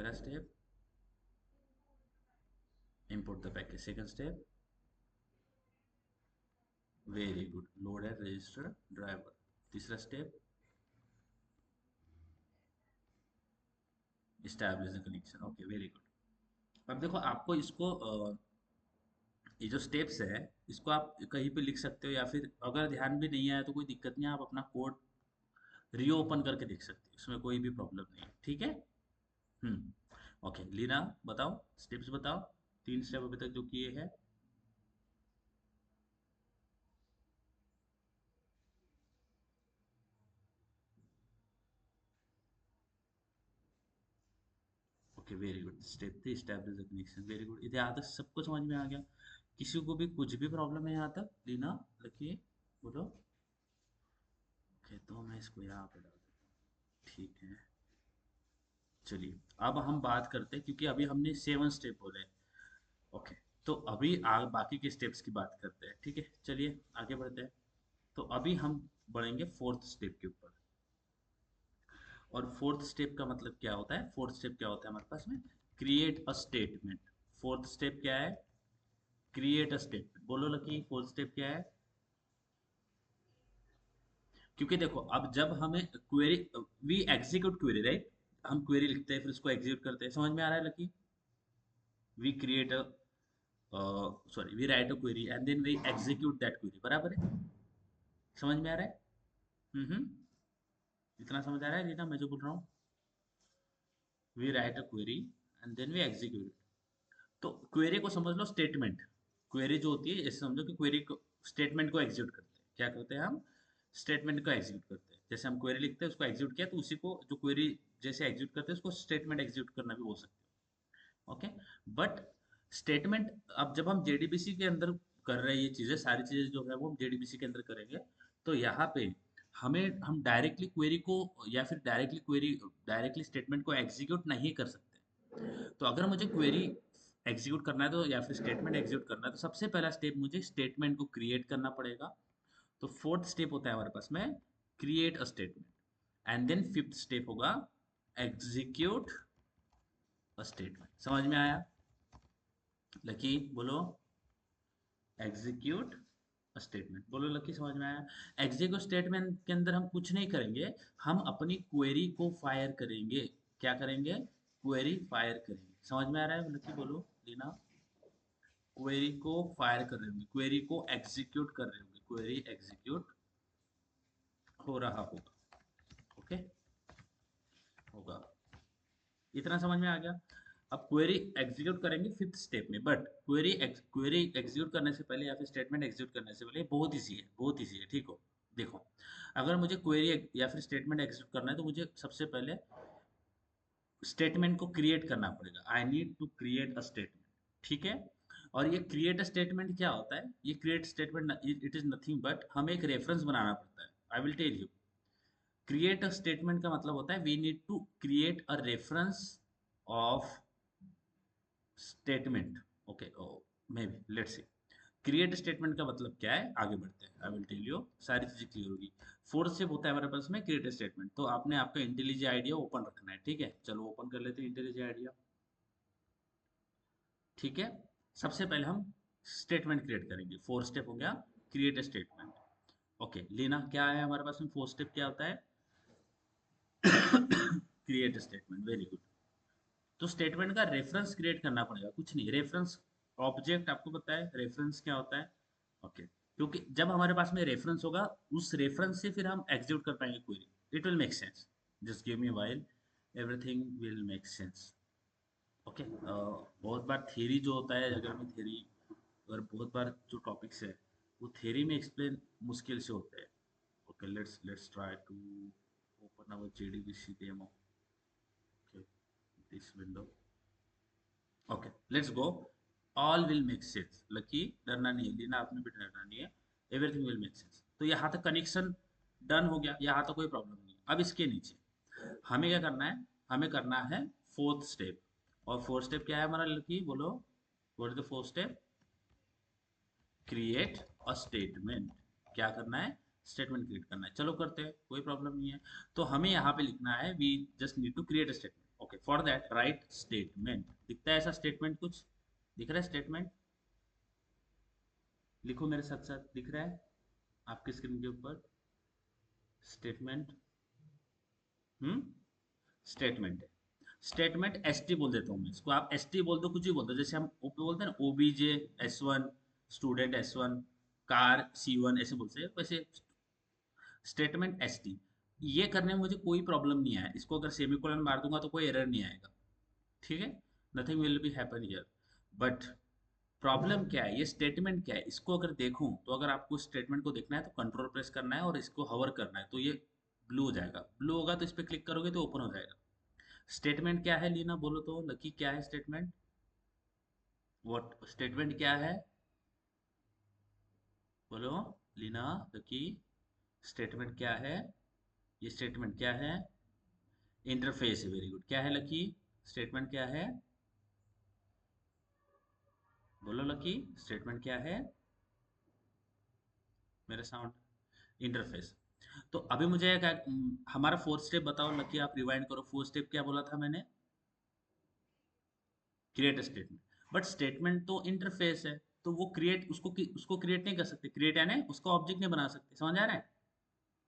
पहला step import the package, second step very good load and register driver, तीसरा step establish the connection, okay very good. अब देखो आपको इसको ये जो स्टेप्स है इसको आप कहीं पे लिख सकते हो, या फिर अगर ध्यान भी नहीं आया तो कोई दिक्कत नहीं है, आप अपना कोड रीओपन करके देख सकते हो, इसमें कोई भी प्रॉब्लम नहीं है, ठीक है। ओके लीना बताओ, स्टेप्स बताओ, 3 स्टेप अभी तक जो किए हैं। Okay very good, step 3 establish the connection, very good, इधर यहाँ तक सबको समझ में आ गया? किसी को भी कुछ भी प्रॉब्लम है यहाँ तक? लीना लिखिए, बोलो। ओके तो मैं इसको यहाँ पे डाल देता हूँ, ठीक है। चलिए अब हम बात करते हैं, क्योंकि अभी हमने 7 स्टेप बोले। ओके तो अभी बाकी के स्टेप्स की बात करते हैं, ठीक है, चलिए आगे बढ़ते हैं। तो अभी हम बढ़ेंगे 4th स्टेप के ऊपर। और 4th स्टेप का मतलब क्या होता है? 4th स्टेप क्या होता है हमारे पास में? Create a statement. 4th step क्या है? Create a statement. बोलो लकी, 4th स्टेप क्या है? क्योंकि देखो अब जब हमें query, we execute query right, हम क्वेरी लिखते हैं फिर उसको एग्जीक्यूट करते हैं, समझ में आ रहा है Lucky? We create a sorry we write a query and then we execute that query, बराबर है? समझ में आ रहा है? हम्म। इतना समझ आ रहा है रीना मैं जो बोल रहा हूँ? We write a query and then we execute. तो क्वेरी को समझ लो स्टेटमेंट। क्वेरी जो होती है, जैसे समझो कि क्वेरी को, स्टेटमेंट को एग्जीक्यूट करते हैं, क्या करते हैं हम? स्टेटमेंट को एग्जीक्यूट करते हैं। जैसे हम क्वेरी लिखते हैं उसको एग्जीक्यूट किया, तो उसी को जो क्वेरी जैसे एग्जीक्यूट करते हैं उसको स्टेटमेंट एग्जीक्यूट करना भी बोल सकते हो, ओके। बट स्टेटमेंट, अब जब हम जेडीबीसी के अंदर कर रहे हैं, ये चीजें सारी चीजें जो है वो हम जेडीबीसी के अंदर करेंगे, तो यहाँ पे हमें, हम डायरेक्टली क्वेरी को या फिर डायरेक्टली स्टेटमेंट को एग्जीक्यूट नहीं कर सकते। तो अगर मुझे क्वेरी एग्जीक्यूट करना है तो, या फिर स्टेटमेंट एग्जीक्यूट करना है, तो सबसे पहला स्टेप मुझे स्टेटमेंट को क्रिएट करना पड़ेगा। तो 4th स्टेप होता है हमारे पास में create a statement, and then 5th step होगा एग्जीक्यूट अ स्टेटमेंट। समझ में आया लकी? बोलो एग्जीक्यूट स्टेटमेंट, बोलो लकी, समझ में आया? एग्जीक्यूट स्टेटमेंट के अंदर हम कुछ नहीं करेंगे, हम अपनी क्वेरी को फायर करेंगे। क्या करेंगे? क्वेरी फायर करेंगे। समझ में आ रहा है लकी? बोलो लीना। क्वेरी को फायर कर रहे होंगे, क्वेरी को एग्जीक्यूट कर रहे होंगे, क्वेरी एग्जीक्यूट हो रहा होगा, ओके, होगा। इतना समझ में आ गया? अब क्वेरी एग्जीक्यूट करेंगे 5th स्टेप में, बट क्वेरी एग्जीक्यूट करने से पहले या फिर स्टेटमेंट एग्जीक्यूट करने से पहले बहुत ईजी है, बहुत ईजी है, ठीक हो। देखो अगर मुझे क्वेरी या फिर स्टेटमेंट एग्जीक्यूट करना है तो मुझे सबसे पहले स्टेटमेंट को क्रिएट करना पड़ेगा। I need to create a statement, ठीक है। और ये क्रिएट अ स्टेटमेंट क्या होता है? ये create statement it is nothing but हमें एक रेफरेंस बनाना पड़ता है। I will tell you. Create a statement का मतलब होता है we need to create a reference of statement, okay, may be let's see. Create statement का मतलब क्या है, आगे बढ़ते हैं, आई विल टेल यू, सारी चीजें क्लियर होगी। 4th स्टेप होता है हमारे पास में क्रिएट स्टेटमेंट। तो आपने आपका इंटेलिजेंट आइडिया ओपन रखना है, ठीक है, चलो ओपन कर लेते हैं इंटेलिजेंट आइडिया, ठीक है। सबसे पहले हम स्टेटमेंट क्रिएट करेंगे, 4th स्टेप हो गया क्रिएट स्टेटमेंट, ओके। लीना क्या है हमारे पास में? 4th स्टेप क्या होता है? Create statement, very good. तो स्टेटमेंट का रेफरेंस क्रिएट करना पड़ेगा, कुछ नहीं, रेफरेंस ऑब्जेक्ट आपको पता है रेफरेंस क्या होता है, ओके। क्योंकि जब हमारे पास में रेफरेंस होगा, उस रेफरेंस से फिर हम एग्जीक्यूट कर पाएंगे query, it will make sense. Just give me while, everything will make sense, okay. बहुत बार थ्योरी जो होता है, अगर मैं थ्योरी, अगर बहुत बार जो टॉपिक्स है वो थ्योरी में एक्सप्लेन मुश्किल से होते हैं, okay. Let's try to open our JDBC demo, okay, this window, okay, let's go. All will make sense Lucky, डरना नहीं है लीना, आपने भी डरना नहीं है, एवरीथिंग विल मेक सेंस। तो यहाँ तक कनेक्शन डन हो गया, यहाँ तक कोई प्रॉब्लम नहीं है। अब इसके नीचे हमें क्या करना है? हमें करना है 4th स्टेप। और 4th स्टेप क्या है हमारा लकी? बोलो, what is the 4th step? Create a statement. क्या करना है? स्टेटमेंट क्रिएट करना है। चलो करते हैं, कोई प्रॉब्लम नहीं है। तो हमें यहाँ पे लिखना है we just need to create a statement, okay, for that right statement. दिखता है ऐसा स्टेटमेंट कुछ? दिख रहा है स्टेटमेंट? लिखो मेरे साथ साथ, दिख रहा है आपके स्क्रीन के ऊपर स्टेटमेंट? हम्म, स्टेटमेंट है। स्टेटमेंट एस टी बोल देता हूँ मैं इसको, आप एस टी बोल दो, कुछ भी बोल दो, जैसे हम ओपी बोलते हैं ना, OBJ S1, student S1, car C1, ऐसे बोलते हैं वैसे स्टेटमेंट एस टी। ये करने में मुझे कोई प्रॉब्लम नहीं आया, इसको अगर सेमीकोलन मार दूंगा तो कोई एरर नहीं आएगा, ठीक है, nothing will be happen here. But problem क्या है, ये स्टेटमेंट क्या है, इसको अगर देखूं तो अगर आपको स्टेटमेंट को देखना है तो कंट्रोल प्रेस करना है और इसको हवर करना है, तो ये ब्लू हो जाएगा, ब्लू होगा तो इस पर क्लिक करोगे तो ओपन हो जाएगा। स्टेटमेंट क्या है लीना, बोलो तो लकी, क्या है स्टेटमेंट? व्हाट स्टेटमेंट क्या है? बोलो लीना, लकी, स्टेटमेंट क्या है? ये स्टेटमेंट क्या है? इंटरफेस है, वेरी गुड। क्या है लकी, स्टेटमेंट क्या है? बोलो लकी, स्टेटमेंट क्या है? मेरा साउंड, इंटरफेस। तो अभी मुझे हमारा फोर्थ स्टेप बताओ लकी, आप रिवाइंड करो, फोर्थ स्टेप क्या बोला था मैंने? Create statement. बट स्टेटमेंट तो इंटरफेस है, तो वो क्रिएट, उसको क्रिएट नहीं कर सकते, क्रिएट यानी उसका ऑब्जेक्ट नहीं बना सकते, समझ आ रहा है?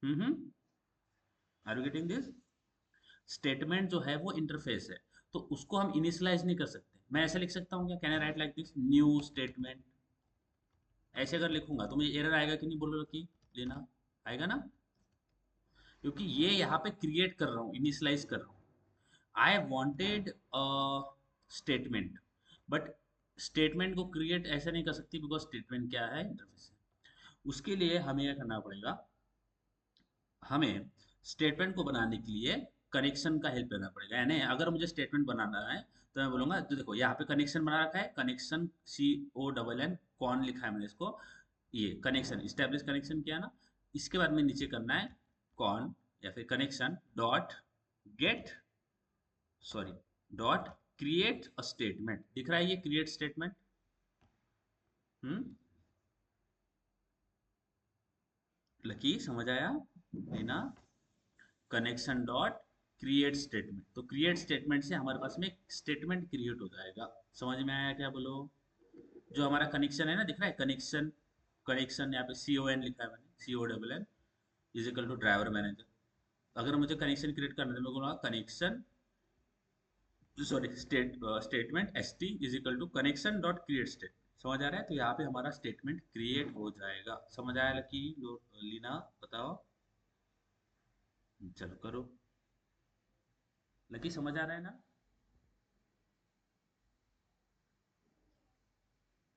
Hmm, are you getting this? Statement जो है वो इंटरफेस है, तो उसको हम इनिशियलाइज नहीं कर सकते। मैं ऐसे लिख सकता हूँ क्या, can I right like this, new statement? ऐसे अगर लिखूंगा तो मुझे एरर आएगा कि नहीं, बोलो कि लेना, आएगा ना? क्योंकि ये यहाँ पे क्रिएट कर रहा हूँ, इनिशियलाइज कर रहा हूँ। I wanted statement, but statement को क्रिएट ऐसे नहीं कर सकती, बिकॉज स्टेटमेंट क्या है, इंटरफेस है। उसके लिए हमें यह करना पड़ेगा, हमें स्टेटमेंट को बनाने के लिए कनेक्शन का हेल्प लेना पड़ेगा। यानी अगर मुझे स्टेटमेंट बनाना है तो मैं बोलूंगा, तो देखो यहाँ पे कनेक्शन बना रखा है, कनेक्शन CONN, कौन लिखा है मैंने इसको, ये कनेक्शन, इस्टेब्लिश कनेक्शन किया ना, इसके बाद में नीचे करना है कौन, या फिर connection dot gate, sorry, dot create a statement. दिख रहा है ये क्रिएट स्टेटमेंट? हम्म, लकी समझ आया? लेना, कनेक्शन डॉट क्रिएट स्टेटमेंट, तो क्रिएट स्टेटमेंट से हमारे पास में स्टेटमेंट क्रिएट हो जाएगा। समझ में आया क्या, बोलो? जो हमारा कनेक्शन है ना, दिख रहा है कनेक्शन, कनेक्शन यहाँ पे CON लिखा है मैंने, CONN is equal to driver manager. अगर मुझे कनेक्शन क्रिएट करना है तो मैं बोलूँगा connection, sorry, statement ST is equal to connection dot create state. समझ आ रहा है? तो यहाँ पे हमारा स्टेटमेंट क्रिएट हो जाएगा। समझ आया लकी, लीना, बताओ, चलो करो, लकी समझ आ रहा है ना?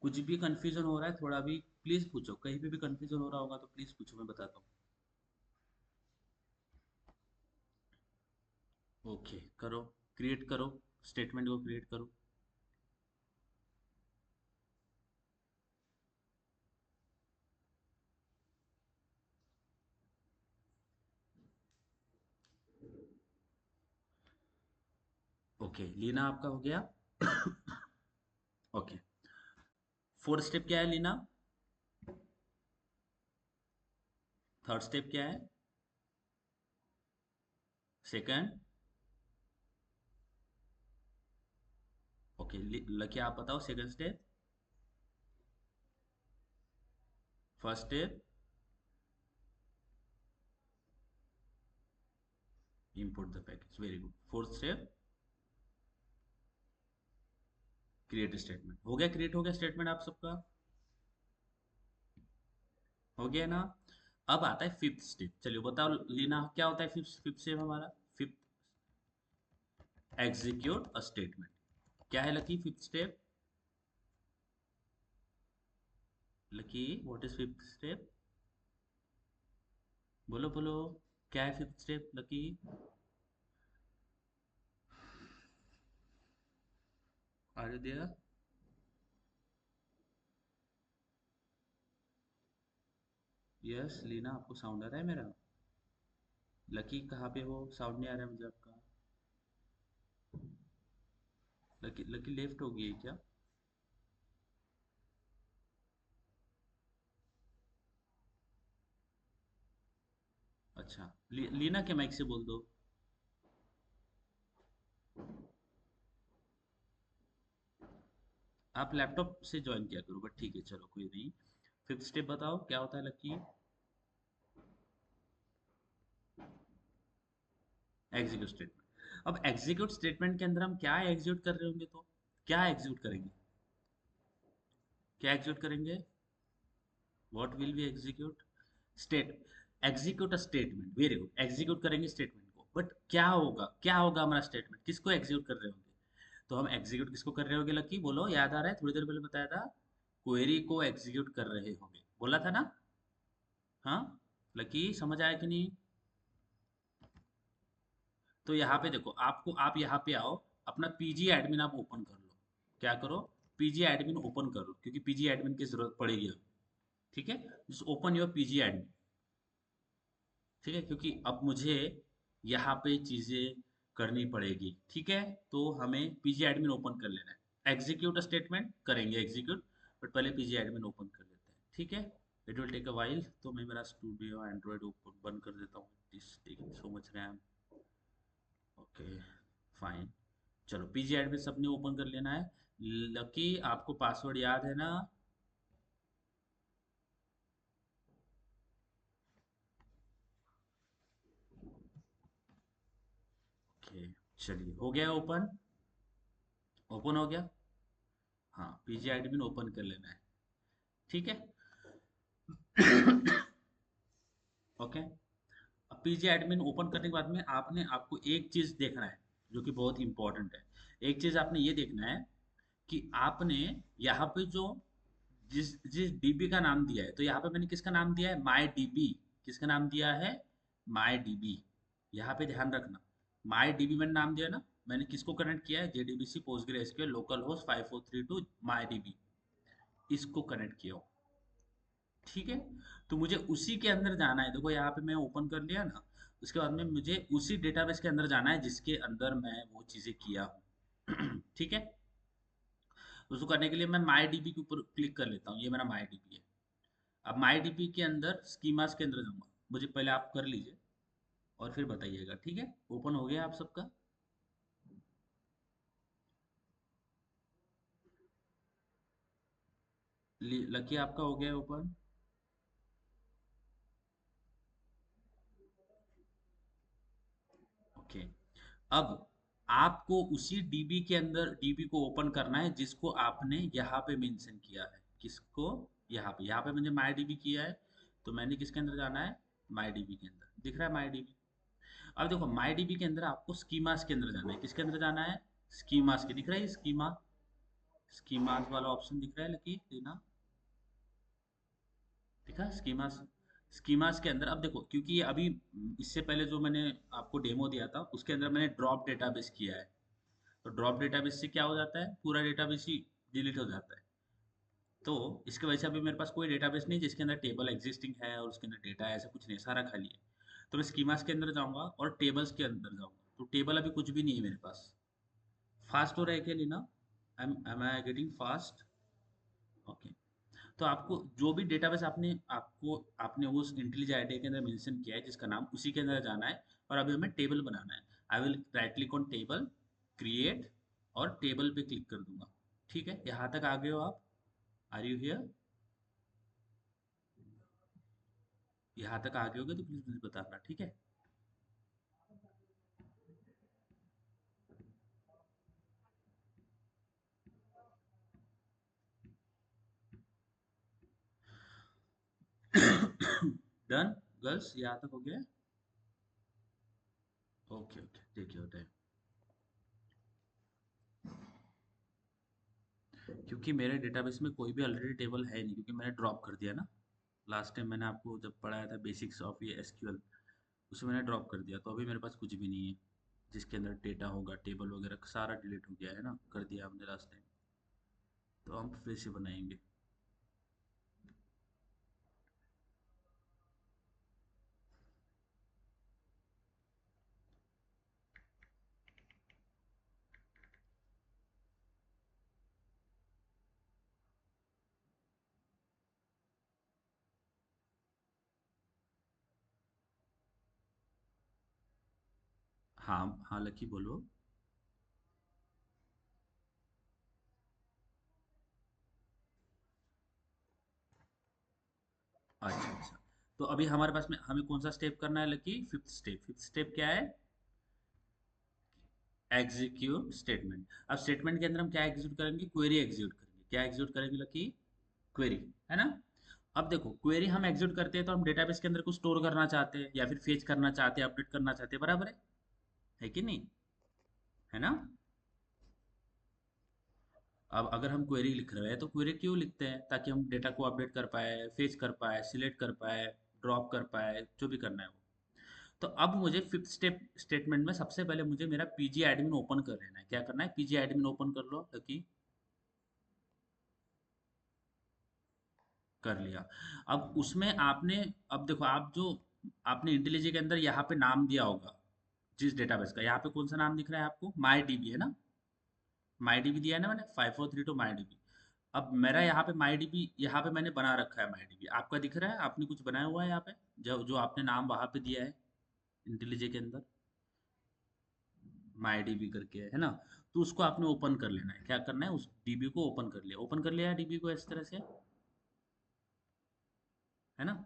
कुछ भी कंफ्यूजन हो रहा है थोड़ा भी, प्लीज पूछो, कहीं पे भी कंफ्यूजन हो रहा होगा तो प्लीज पूछो, मैं बताता हूँ। ओके, करो, क्रिएट करो, स्टेटमेंट को क्रिएट करो। ओके, लीना आपका हो गया। ओके, फोर्थ स्टेप क्या है लीना? थर्ड स्टेप क्या है? सेकंड? ओके, लकी आप बताओ second step. First step import the package, very good. Fourth step create statement. हो गया, क्रिएट हो गया स्टेटमेंट आप सबका, हो गया ना? अब आता है फिफ्थ स्टेप, चलिए बताओ लीना क्या होता है फिफ्थ फिफ्थ स्टेप हमारा? Fifth, execute a statement. क्या है Lucky fifth step? Lucky, what is fifth step? बोलो बोलो, क्या है fifth step Lucky? Are you there? Yes Leena, आपको साउंड आ रहा है मेरा? लकी कहाँ पे हो, साउंड नहीं आ रहा है मुझे आपका। लकी, लकी लेफ्ट हो गई है क्या? अच्छा, लीना के माइक से बोल दो। आप लैपटॉप से ज्वाइन किया करो, बट ठीक है चलो कोई नहीं। फिफ्थ स्टेप बताओ क्या होता है लकी। Execute statement. अब एग्जीक्यूट स्टेटमेंट के अंदर हम क्या एग्जीक्यूट कर रहे होंगे, तो क्या एग्जीक्यूट करेंगे, क्या एग्जीक्यूट करेंगे, what will be execute, state, execute a statement, very good, execute करेंगे स्टेटमेंट को, बट क्या होगा हमारा स्टेटमेंट, किसको एग्जीक्यूट कर रहे होंगे, तो हम एग्जीक्यूट किसको कर रहे होंगे लकी, बोलो, याद आ रहा है, थोड़ी देर पहले बताया था, क्वेरी को एग्जीक्यूट कर रहे होंगे, बोला था ना। हाँ, लकी समझ आया कि नहीं। तो यहाँ पे देखो, आपको, आप यहाँ पे आओ, अपना पीजी एडमिन आप ओपन कर लो, क्या करो, पीजी एडमिन ओपन कर लो, क्योंकि पीजी एडमिन की जरूरत पड़ेगी अब, ठीक है, just open your PG admin, ठीक है, क्योंकि अब मुझे यहाँ पे चीजें करनी पड़ेगी, ठीक है, तो हमें पीजी एडमिन ओपन कर लेना है, एग्जीक्यूट स्टेटमेंट करेंगे एग्जीक्यूट, बट पहले पीजी एडमिन ओपन कर लेते हैं, ठीक है, it will take a while, तो मैं मेरा स्टूडियो एंड्रॉइड ओपन बंद कर देता हूँ, this taking so much RAM, okay fine, चलो पीजी एडमिन सबने ओपन कर लेना है, लकी आपको पासवर्ड याद है ना। ओके, चलिए हो गया ओपन, ओपन हो गया, हाँ पीजी एडमिन ओपन कर लेना है, ठीक है। ओके, अब पीजी एडमिन ओपन करने के बाद में आपने, आपको एक चीज देखना है जो कि बहुत इंपॉर्टेंट है, एक चीज आपने ये देखना है कि आपने यहाँ पे जो, जिस जिस डीबी का नाम दिया है, तो यहाँ पे मैंने किसका नाम दिया है, माई डीबी, किसका नाम दिया है, माई डीबी, यहाँ पे ध्यान रखना, माई डीबी मैंने नाम दिया ना, मैंने किसको कनेक्ट किया है, JDBC पोस्टग्रेसक्यूएल local host 5432 my DB, इसको कनेक्ट किया हो, ठीक है, तो मुझे उसी के अंदर जाना है, देखो यहाँ पे मैं ओपन कर लिया ना, उसके बाद में मुझे उसी डेटाबेस के अंदर जाना है जिसके अंदर मैं वो चीज़ें किया हूँ। ठीक है, उसको करने के लिए मैं माई डीबी के ऊपर क्लिक कर लेता हूँ, ये मेरा माई डीबी है, अब माई डीबी के अंदर स्कीमास के अंदर जाऊंगा, मुझे पहले आप कर लीजिए और फिर बताइएगा, ठीक है, ओपन हो गया आप सबका, लकी आपका हो गया ओपन, ओके, अब आपको उसी डीबी के अंदर डीबी को ओपन करना है जिसको आपने यहाँ पे मेंशन किया है, किसको, यहाँ पे मैंने माई डीबी किया है, तो मैंने किसके अंदर जाना है, माई डीबी के अंदर, दिख रहा है माई डीबी, अब देखो माई डीबी के अंदर आपको स्कीमास के अंदर जाना है, किसके अंदर जाना है, स्कीमास के, दिख रहा है स्कीमा, स्कीमास वाला ऑप्शन दिख रहा है लकी लेना, दिखा स्कीमास, स्कीमास के अंदर अब देखो, क्योंकि ये अभी, इससे पहले जो मैंने आपको डेमो दिया था उसके अंदर मैंने ड्रॉप डेटाबेस किया है, तो ड्रॉप डेटाबेस से क्या हो जाता है, पूरा डेटाबेस ही डिलीट हो जाता है, तो इसकी वजह से अभी मेरे पास कोई डेटाबेस नहीं जिसके अंदर टेबल एग्जिस्टिंग है और उसके अंदर डेटा है, ऐसा कुछ नहीं, सारा खाली है, तो मैं स्कीमास के अंदर जाऊंगा और टेबल्स के अंदर जाऊंगा, तो टेबल अभी कुछ भी नहीं है मेरे पास, फास्ट हो रहा है क्या लेना, am I getting fast, okay, तो आपको जो भी डेटाबेस आपने, आपको आपने उस इंटेलिज आईडी के अंदर मेंशन किया है जिसका नाम, उसी के अंदर जाना है, और अभी हमें टेबल बनाना है, I will write click on table, create, और टेबल पे क्लिक कर दूंगा, ठीक है, यहाँ तक आ गए हो आप, आर यू हियर, यहाँ तक आ गए होगे तो प्लीज मुझे बताना, ठीक है। डन, गर्ल्स यहाँ तक हो गया, okay okay, take your time, क्योंकि मेरे डेटाबेस में कोई भी ऑलरेडी टेबल है नहीं, क्योंकि मैंने ड्रॉप कर दिया ना, लास्ट टाइम मैंने आपको जब पढ़ाया था बेसिक्स ऑफ ये एसक्यूएल, उसे मैंने ड्रॉप कर दिया, तो अभी मेरे पास कुछ भी नहीं है जिसके अंदर डेटा होगा, टेबल वगैरह सारा डिलीट हो गया है ना, कर दिया हमने लास्ट टाइम, तो हम फिर से बनाएंगे। हाँ हाँ लकी बोलो, अच्छा अच्छा। तो अभी हमारे पास में हमें कौन सा स्टेप करना है Lucky? Fifth step. Fifth step क्या है? Execute statement. अब स्टेटमेंट के अंदर हम क्या एग्जीक्यूट करेंगे? क्वेरी एग्जीक्यूट करेंगे। क्या एग्जीक्यूट करेंगे लकी? क्वेरी, है ना? अब देखो, क्वेरी हम एग्जीक्यूट करते हैं तो हम डेटाबेस के अंदर कुछ स्टोर करना चाहते हैं या फिर फेच करना चाहते हैं, अपडेट करना चाहते हैं, बराबर है कि नहीं? है ना? अब अगर हम क्वेरी लिख रहे हैं तो क्वेरी क्यों लिखते हैं? ताकि हम डेटा को अपडेट कर पाए, फेच कर पाए, सिलेक्ट कर पाए, ड्रॉप कर पाए, जो भी करना है वो। तो अब मुझे फिफ्थ स्टेप स्टेटमेंट में सबसे पहले मुझे मेरा पीजी एडमिन ओपन कर लेना है। क्या करना है? पीजी एडमिन ओपन कर लो लकी। कर लिया। अब उसमें आपने, अब देखो आप जो आपने इंटेलिजेंट के अंदर यहाँ पे नाम दिया होगा जिस डेटाबेस का, यहाँ पे कौन सा नाम दिख रहा है आपको? माई डीबी, है ना? माई डीबी दिया है ना मैंने, 5432 माई डीबी। अब मेरा यहाँ पे माई डीबी, यहाँ पे मैंने बना रखा है माई डीबी। आपका दिख रहा है? आपने कुछ बनाया हुआ है यहाँ पे, जो जो आपने नाम वहाँ पे दिया है इंटेलिजेंट के अंदर? माई डीबी करके है ना? तो उसको आपने ओपन कर लेना है। क्या करना है? उस डीबी को ओपन कर लिया। ओपन कर लिया डीबी को इस तरह से, है ना?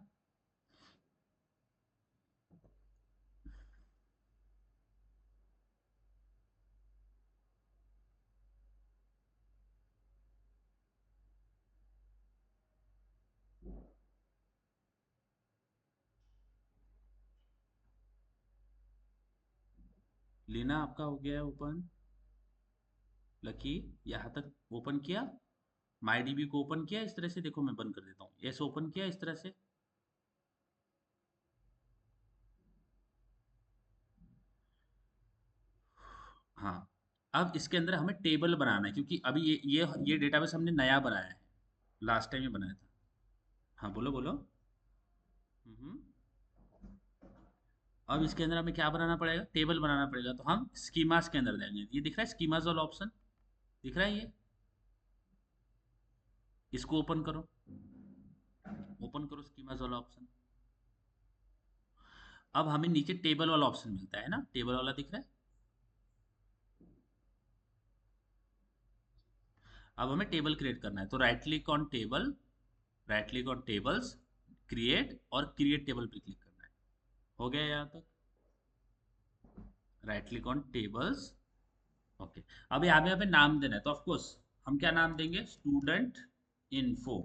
लीना आपका हो गया है ओपन? लकी, यहाँ तक ओपन किया? माई डीबी को ओपन किया इस तरह से? देखो मैं बंद कर देता हूँ, ऐसे ओपन किया इस तरह से। हाँ। अब इसके अंदर हमें टेबल बनाना है, क्योंकि अभी ये डेटाबेस हमने नया बनाया है, लास्ट टाइम ये बनाया था। हाँ बोलो बोलो। हम्म। अब इसके अंदर हमें क्या बनाना पड़ेगा? टेबल बनाना पड़ेगा। तो हम स्कीमास के अंदर जाएंगे। ये दिख रहा है स्कीमास वाला ऑप्शन? दिख रहा है ये? इसको ओपन करो। ओपन करो स्कीमास वाला ऑप्शन। अब हमें नीचे टेबल वाला ऑप्शन मिलता है ना, टेबल वाला दिख रहा है? अब हमें टेबल क्रिएट करना है, तो right click on table, right click on tables, create, और क्रिएट टेबल पे क्लिक करना है। हो गया यहाँ तक? Right click on tables. Okay. अब यहाँ पे नाम देना है, तो ऑफ कोर्स हम क्या नाम देंगे? Student info.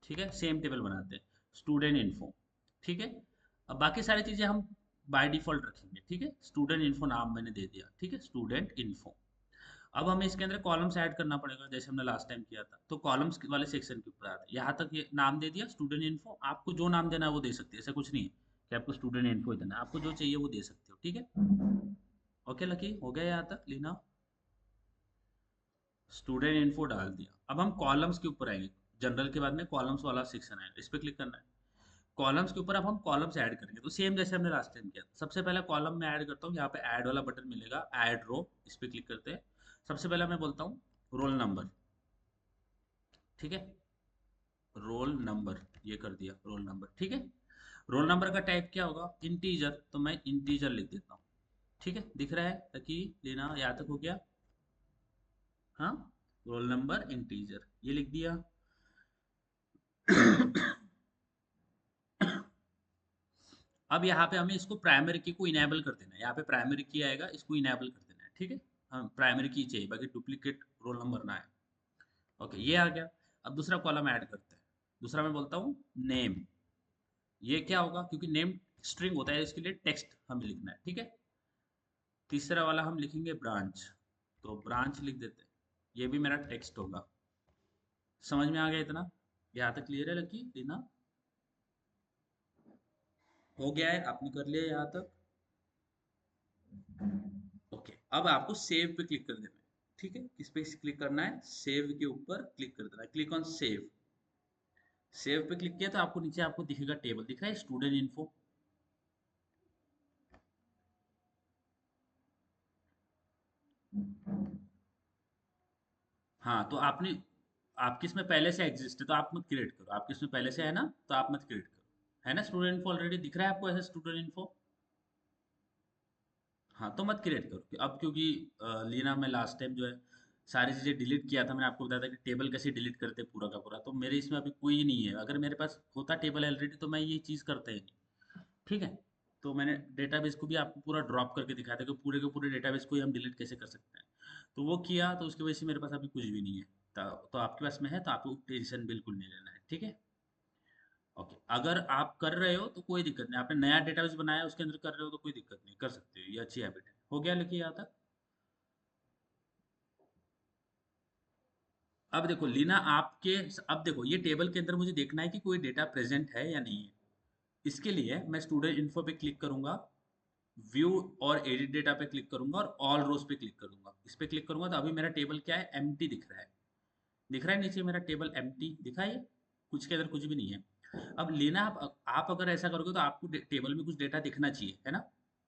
ठीक है, सेम टेबल बनाते हैं, स्टूडेंट इन्फो। ठीक है। अब बाकी सारी चीजें हम बाय डिफॉल्ट रखेंगे। ठीक है, स्टूडेंट इन्फो नाम मैंने दे दिया। ठीक है, स्टूडेंट इन्फो। अब हमें इसके अंदर कॉलम्स ऐड करना पड़ेगा, जैसे हमने लास्ट टाइम किया था। तो कॉलम्स वाले सेक्शन के ऊपर आते हैं। यहाँ तक ये नाम दे दिया स्टूडेंट इन्फो। आपको जो नाम देना है वो दे सकते हैं, ऐसा कुछ नहीं है कि आपको स्टूडेंट इन्फो ही देना है। आपको जो चाहिए वो दे सकते हो। ठीक है। ओके लकी, हो गया यहाँ तक लीना? स्टूडेंट इन्फो डाल दिया। अब हम कॉलम्स के ऊपर आएंगे। जनरल के बाद में कॉलम्स वाला सेक्शन आएगा, इस पर क्लिक करना है। कॉलम्स के ऊपर अब हम कॉलम्स ऐड करेंगे, तो सेम जैसे हमने लास्ट टाइम किया था। सबसे पहला कॉलम में ऐड करता हूँ, यहाँ पे ऐड वाला बटन मिलेगा, ऐड रो, इस पर क्लिक करते हैं। सबसे पहला मैं बोलता हूँ रोल नंबर। ठीक है, रोल नंबर, ये कर दिया रोल नंबर। ठीक है। रोल नंबर का टाइप क्या होगा? इंटीजर, तो मैं इंटीजर लिख देता हूँ। ठीक है, दिख रहा है ताकि लेना, यहाँ तक हो गया? हाँ, रोल नंबर इंटीजर, ये लिख दिया। अब यहाँ पे हमें इसको प्राइमरी की को इनेबल कर देना है। यहाँ पे प्राइमरी की आएगा, इसको इनेबल कर देना है। ठीक है, हम प्राइमरी की चाहिए, बाकी डुप्लीकेट रोल नंबर ना आए। ओके, ये आ गया। अब दूसरा कॉलम ऐड करते हैं। दूसरा मैं बोलता हूँ नेम। ये क्या होगा? क्योंकि नेम स्ट्रिंग होता है, इसके लिए टेक्स्ट हमें लिखना है। ठीक है। तीसरा वाला हम लिखेंगे ब्रांच, तो ब्रांच लिख देते हैं। ये भी मेरा टेक्स्ट होगा। समझ में आ गया इतना? यहाँ तक क्लियर है लकी लीना? हो गया है? आपने कर लिया यहाँ तक? ओके। अब आपको सेव पे क्लिक कर देना है। ठीक है, किस पे क्लिक करना है? सेव के ऊपर क्लिक कर देना है। Click on save. सेव पे क्लिक किया तो आपको नीचे आपको दिखेगा टेबल, दिख रहा है स्टूडेंट इन्फो। हाँ, तो आपने, आपकी इसमें पहले से एग्जिस्ट है तो आप मत क्रिएट करो। आपकी इसमें पहले से है ना, तो आप मत क्रिएट करो। है ना स्टूडेंट इन्फो ऑलरेडी दिख रहा है आपको ऐसे स्टूडेंट इन्फो? हाँ, तो मत क्रिएट करो अब, क्योंकि लीना में लास्ट टाइम जो है सारी चीज़ें डिलीट किया था, मैंने आपको बताया था कि टेबल कैसे डिलीट करते हैं पूरा का पूरा, तो मेरे इसमें अभी कोई नहीं है। अगर मेरे पास होता टेबल ऑलरेडी तो मैं ये चीज़ करता ही नहीं। ठीक है, तो मैंने डेटाबेस को भी आपको पूरा ड्रॉप करके दिखाया था कि पूरे के पूरे डेटाबेस को ही हम डिलीट कैसे कर सकते हैं। तो वो किया, तो उसकी वजह से मेरे पास अभी कुछ भी नहीं है। तो आपके पास में है तो आपको टेंशन बिल्कुल नहीं लेना है। ठीक है, ओके। अगर आप कर रहे हो तो कोई दिक्कत नहीं, आपने नया डेटाबेस बनाया उसके अंदर कर रहे हो तो कोई दिक्कत नहीं, कर सकते हो, ये अच्छी हैबिट है। हो गया लिखिए यहाँ तक। अब देखो लीना आपके, अब देखो ये टेबल के अंदर मुझे देखना है कि कोई डेटा प्रेजेंट है या नहीं है। इसके लिए मैं स्टूडेंट इन्फो पे क्लिक करूंगा, व्यू और एडिट डेटा पे क्लिक करूंगा और ऑल रोज पे क्लिक करूंगा। इस पे क्लिक करूंगा तो अभी मेरा टेबल क्या है, एम्प्टी दिख रहा है। दिख रहा है नीचे मेरा टेबल एम्प्टी दिखा है, कुछ के अंदर कुछ भी नहीं है। अब लेना, आप अगर ऐसा करोगे तो आपको टेबल में कुछ डेटा दिखना चाहिए, है ना,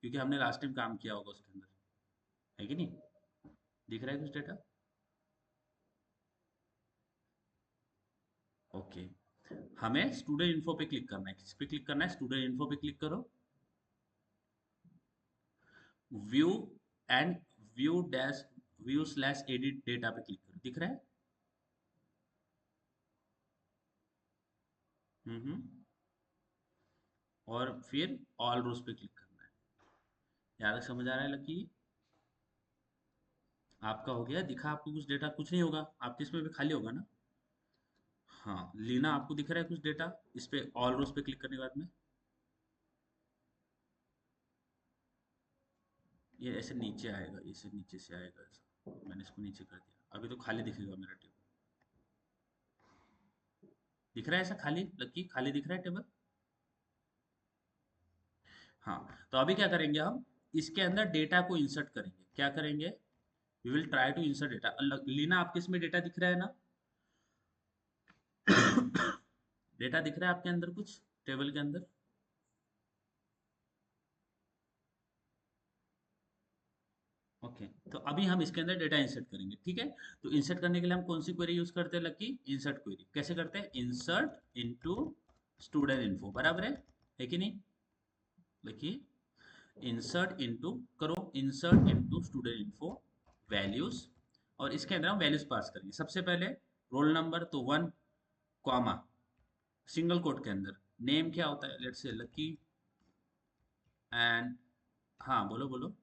क्योंकि हमने लास्ट टाइम काम किया होगा उसके अंदर, है कि नहीं? दिख रहा है कुछ डेटा? ओके। हमें स्टूडेंट इन्फो पे क्लिक करना है। किस पे क्लिक करना है? स्टूडेंट इन्फो पे क्लिक करो, view and view dash view slash edit data पे क्लिक करो। दिख रहा है? हम्म। और फिर ऑल रोज पे क्लिक करना है। यहाँ तक समझ आ रहा है लकी? आपका हो गया, दिखा आपको कुछ डेटा? कुछ नहीं होगा आपके इसमें भी, खाली होगा ना। हाँ, लीना आपको दिख रहा है कुछ डेटा? इस पे ऑल रोज पे क्लिक करने के बाद में ये ऐसे नीचे आएगा, इसे नीचे से आएगा ऐसा। मैंने इसको नीचे कर दिया, अभी तो खाली दिखेगा मेरा टेबल। दिख रहा है ऐसा खाली लकी? खाली दिख रहा है टेबल? हाँ। तो अभी क्या करेंगे हम, इसके अंदर डेटा को इंसर्ट करेंगे। क्या करेंगे? We will try to insert data. Leena आपके इसमें डेटा दिख रहा है ना? डेटा दिख रहा है आपके अंदर कुछ, टेबल के अंदर? ओके। तो अभी हम इसके अंदर डेटा इंसर्ट करेंगे, ठीक है। तो इंसर्ट करने के लिए हम कौन सी क्वेरी यूज करते हैं लकी? Insert query. कैसे करते हैं? इंसर्ट इनटू स्टूडेंट इन्फो, बराबर है कि नहीं लकी? इंसर्ट इनटू करो, insert into student info values, और इसके अंदर हम वैल्यूज पास करेंगे। सबसे पहले रोल नंबर तो 1, कॉमा, सिंगल कोट के अंदर नेम क्या होता है, लेट्स से लकी, एंड, हाँ बोलो बोलो,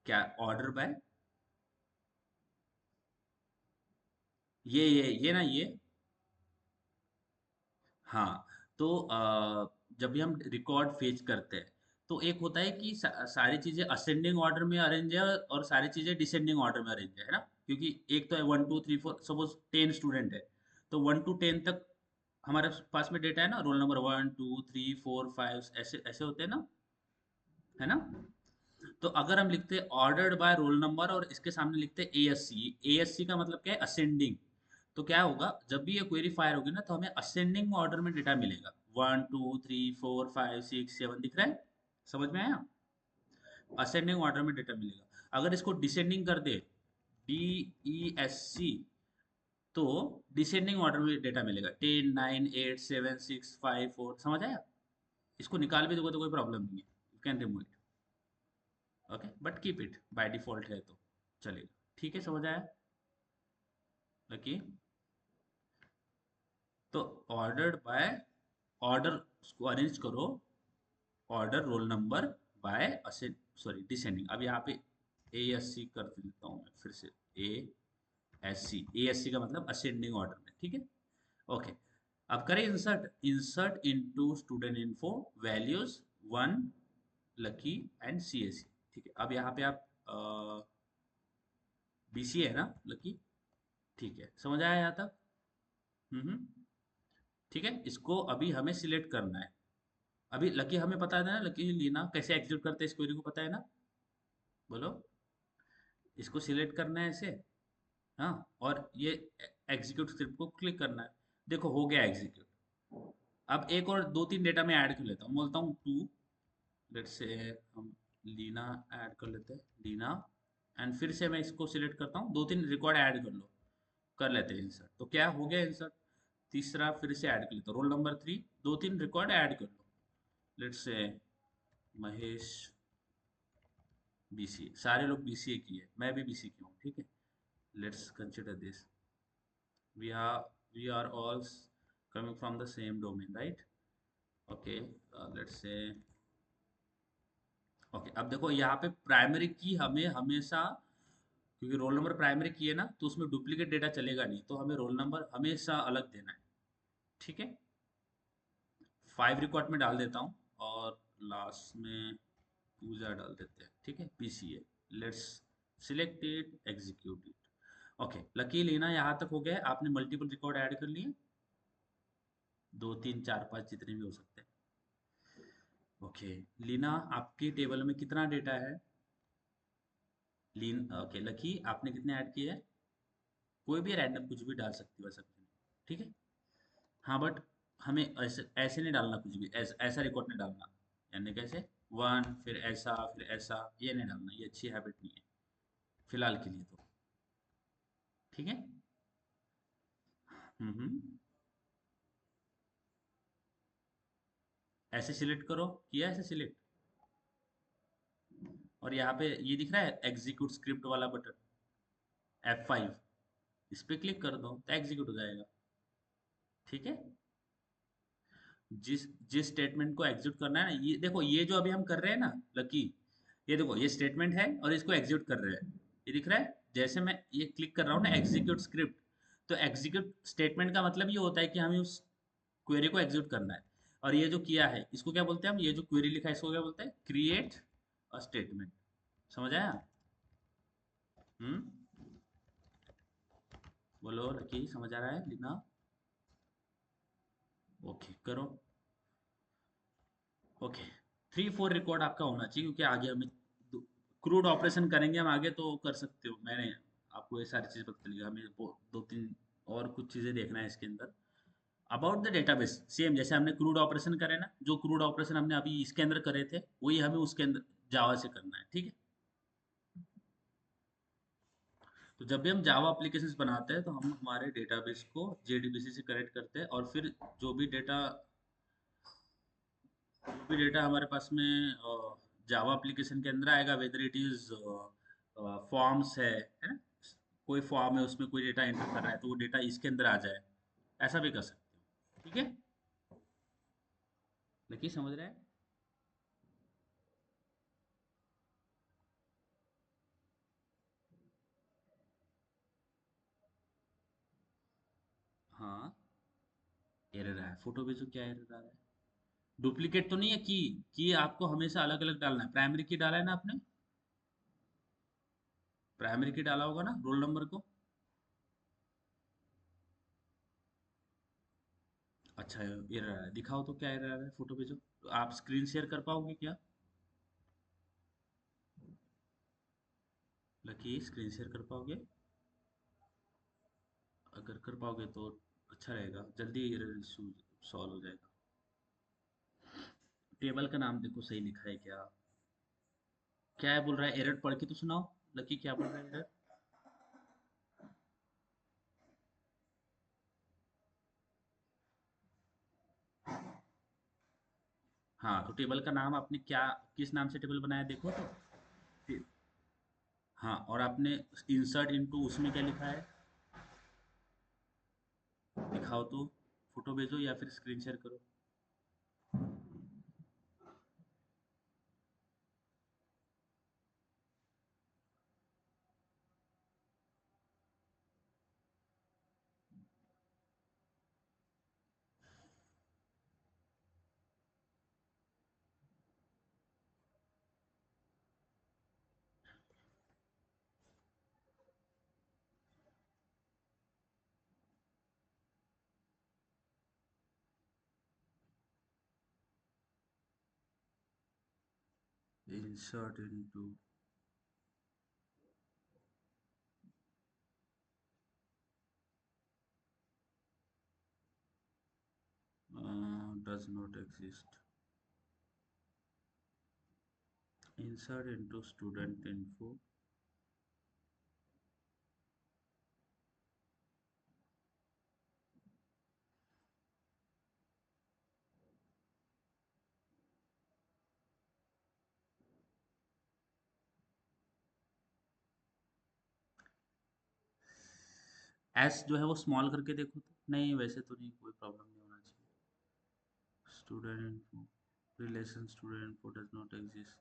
क्या ऑर्डर बाय, ये ना ये, हाँ। तो जब भी हम रिकॉर्ड फेच करते हैं तो एक होता है कि सारी चीजें असेंडिंग ऑर्डर में अरेंज है और सारी चीजें डिसेंडिंग ऑर्डर में अरेंज है ना, क्योंकि एक तो है 1 2 3 4, सपोज 10 स्टूडेंट है, तो 1 to 10 तक हमारे पास में डेटा है ना, रोल नंबर 1 2 3 4 5 ऐसे ऐसे होते हैं ना, है ना। तो अगर हम लिखते हैं ऑर्डर्ड बाय रोल नंबर और इसके सामने लिखते हैं ASC, ASC का मतलब क्या है? असेंडिंग। तो क्या होगा, जब भी ये क्वेरी फायर होगी ना तो हमें असेंडिंग ऑर्डर में डेटा मिलेगा। 1 2 3 4 5 6 7 दिख रहा है? समझ में आया? असेंडिंग ऑर्डर में डेटा मिलेगा। अगर इसको डिसेंडिंग कर दे, DESC, तो डिसेंडिंग ऑर्डर में डेटा मिलेगा। 10 9 8 7 6 5 4, समझ आया? इसको निकाल भी दोगे तो कोई प्रॉब्लम नहीं है, you can remove it. Okay, but keep it by default है तो चलेगा। ठीक है, समझ आया लकी? तो ऑर्डर्ड बाय, ऑर्डर को अरेंज करो, order roll number by ascend, sorry descending. अब यहाँ पे ASC कर देता हूँ मैं फिर से, ASC, ASC का मतलब असेंडिंग ऑर्डर में, ठीक है। ओके। अब करें insert, insert into student info values 1 lucky and CSC। ठीक है, अब यहाँ पे आप BC है ना लकी? ठीक है, समझ आया यहाँ तक? हम्म। ठीक है, इसको अभी हमें सिलेक्ट करना है। अभी लकी हमें पता है ना, लकी लीना कैसे एग्जीक्यूट करते हैं इस क्वेरी को, पता है ना? बोलो। इसको सिलेक्ट करना है ऐसे, हाँ, और ये एग्जीक्यूट स्क्रिप्ट को क्लिक करना है। देखो हो गया एग्जीक्यूट। अब एक और 2 3 डेटा में ऐड कर लेता हूँ, बोलता हूँ 2, लेट्स से हम लीना ऐड कर लेते हैं, लीना, एंड फिर से मैं इसको सिलेक्ट करता हूँ, 2 3 रिकॉर्ड ऐड कर लो, कर लेते हैं इंसर्ट। तो क्या हो गया इंसर्ट? तीसरा फिर से ऐड कर लेते रोल नंबर 3, 2 3 रिकॉर्ड ऐड कर लो, लेट्स से महेश बीसीए, सारे लोग बीसीए किए, मैं भी बीसीए की हूँ, ठीक है। Let's consider this, we are we are all coming from the same domain, right? Okay, let's say, okay, अब देखो यहाँ पे प्राइमरी की हमें हमेशा, क्योंकि रोल नंबर प्राइमरी की है ना, तो उसमें डुप्लीकेट डेटा चलेगा नहीं, तो हमें रोल नंबर हमेशा अलग देना है, ठीक है। 5 रिकॉर्ड में डाल देता हूँ, और लास्ट में पूजा डाल देते हैं, ठीक है, PCA. Let's select it, execute it. Okay, lucky लेना यहाँ तक हो गया, आपने मल्टीपल रिकॉर्ड ऐड कर लिए, 2 3 4 5 जितने भी हो सकते हैं। ओके, लीना, आपके टेबल में कितना डेटा है? लीन, ओके, लकी, आपने कितने ऐड किए हैं? कोई भी रैंडम कुछ भी डाल सकती हो, ऐसा कुछ नहीं, ठीक है। हाँ, बट हमें ऐसे ऐसे नहीं डालना, कुछ भी ऐसा ऐसा रिकॉर्ड नहीं डालना, यानी कैसे, वन फिर ऐसा, ये नहीं डालना, ये अच्छी हैबिट नहीं है फिलहाल के लिए तो, ठीक है। हम्म। ऐसे सिलेक्ट करो, किया ऐसे सिलेक्ट, और यहाँ पे ये दिख रहा है एग्जीक्यूट स्क्रिप्ट वाला बटन, F5, इस पे क्लिक कर दो तो एग्जीक्यूट हो जाएगा, ठीक है। जिस जिस स्टेटमेंट को एग्जीक्यूट करना है ना, ये देखो, ये जो अभी हम कर रहे हैं ना लकी, ये देखो, ये स्टेटमेंट है और इसको एग्जीक्यूट कर रहे हैं, ये दिख रहा है। जैसे मैं ये क्लिक कर रहा हूँ ना, एग्जीक्यूट स्क्रिप्ट, तो एग्जीक्यूट स्टेटमेंट का मतलब ये होता है कि हमें उस क्वेरी को एग्जीक्यूट करना है। और ये जो किया है, इसको क्या बोलते हैं हम, ये जो क्वेरी लिखा है इसको क्या बोलते हैं, क्रिएट अ स्टेटमेंट। समझ आया? हम्म। बोलो लकी, समझ आ रहा है लिखना? ओके, करो। ओके, 3 4 रिकॉर्ड आपका होना चाहिए, क्योंकि आगे हमें क्रूड ऑपरेशन करेंगे हम आगे, तो कर सकते हो, मैंने आपको ये सारी चीज़ पता चलेगी, हमें 2 3 और कुछ चीज़ें देखना है इसके अंदर। अबाउट द डेटाबेस, सेम जैसे हमने क्रूड ऑपरेशन करे ना, जो क्रूड ऑपरेशन हमने अभी इसके अंदर करे थे, वही हमें उसके अंदर जावा से करना है, ठीक है। तो जब भी हम जावा एप्लीकेशंस बनाते हैं, तो हम हमारे डेटाबेस को जेडीबीसी से कनेक्ट करते हैं, और फिर जो भी डेटा जो भी डेटा हमारे पास में जावा एप्लीकेशन के अंदर आएगा, वेदर इट इज फॉर्म्स है ना, कोई फॉर्म है उसमें कोई डेटा एंटर कर रहा है, तो वो डेटा इसके अंदर आ जाए, ऐसा भी कर सकते हो, ठीक है। देखिए, समझ रहे हैं? हाँ, एरर है, फोटो भेजो, क्या एरर आ रहा है? डुप्लीकेट तो नहीं है की आपको हमेशा अलग अलग डालना है, प्राइमरी की डाला है ना आपने, प्राइमरी की डाला होगा ना रोल नंबर को। अच्छा, एरर आ रहा है, दिखाओ तो क्या एरर आ रहा है, फोटो भेजो। तो आप स्क्रीन शेयर कर पाओगे क्या? लकी, स्क्रीन शेयर कर पाओगे? अगर कर पाओगे तो अच्छा रहेगा, जल्दी एरर इशू सॉल्व हो जाएगा। टेबल का नाम देखो सही लिखा है क्या? क्या है बोल रहा है, एरर पढ़ के तो सुनाओ। लकी, क्या बोल रहा है एरर? हाँ, तो टेबल का नाम आपने क्या, किस नाम से टेबल बनाया देखो तो। टे- हाँ, और आपने इंसर्ट इनटू उसमें क्या लिखा है, दिखाओ तो, फोटो भेजो या फिर स्क्रीन शेयर करो। Insert into, does not exist, insert into student info, S जो है वो स्मॉल करके देखो तो, नहीं वैसे तो नहीं, कोई प्रॉब्लम नहीं होना चाहिए। Student info, relation student info does not exist.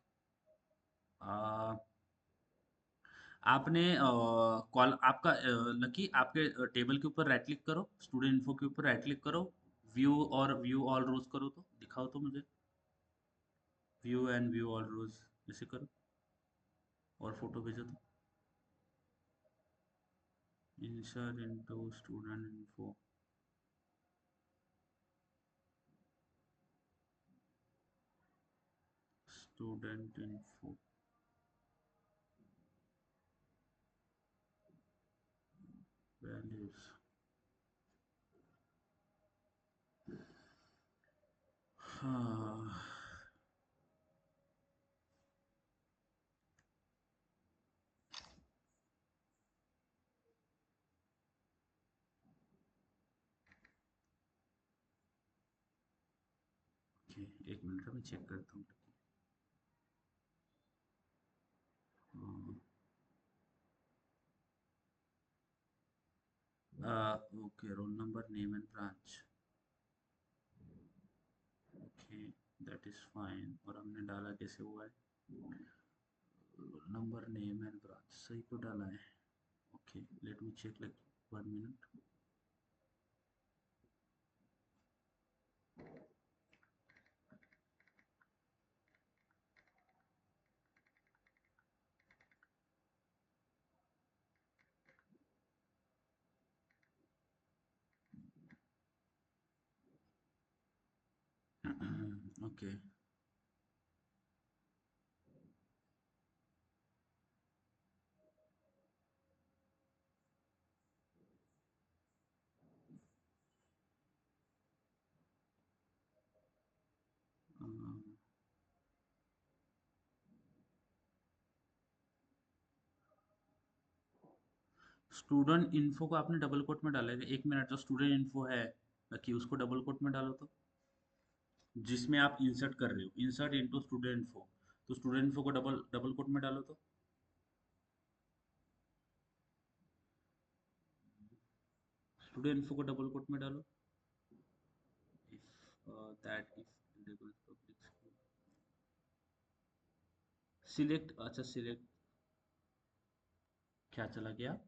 आपने कॉल आपका लकी आपके टेबल के ऊपर राइट क्लिक करो, स्टूडेंट इन्फो के ऊपर राइट क्लिक करो, व्यू और व्यू ऑल रोज करो तो दिखाओ तो मुझे, व्यू एंड व्यू ऑल रोज ऐसे करो और फोटो भेजो तो। Insert into student info, student info values. हाँ, ओके, एक मिनट में चेक करता हूँ। Okay, role number name and branch, okay, that is fine. और हमने डाला कैसे हुआ है, roll number name and branch सही तो डाला है। Okay, let me check like 1 minute. Okay, student info को आपने डबल कोट में डाला है, 1 मिनट, जो स्टूडेंट इन्फो है कि उसको डबल कोट में डालो तो, जिसमें आप इंसर्ट कर रहे हो, इंसर्ट इनटू स्टूडेंट इन्फो, तो स्टूडेंट इन्फो को डबल डबल कोट में डालो तो, स्टूडेंट इन्फो को डबल कोट में डालो। If that if public, select, अच्छा सिलेक्ट, क्या चला गया।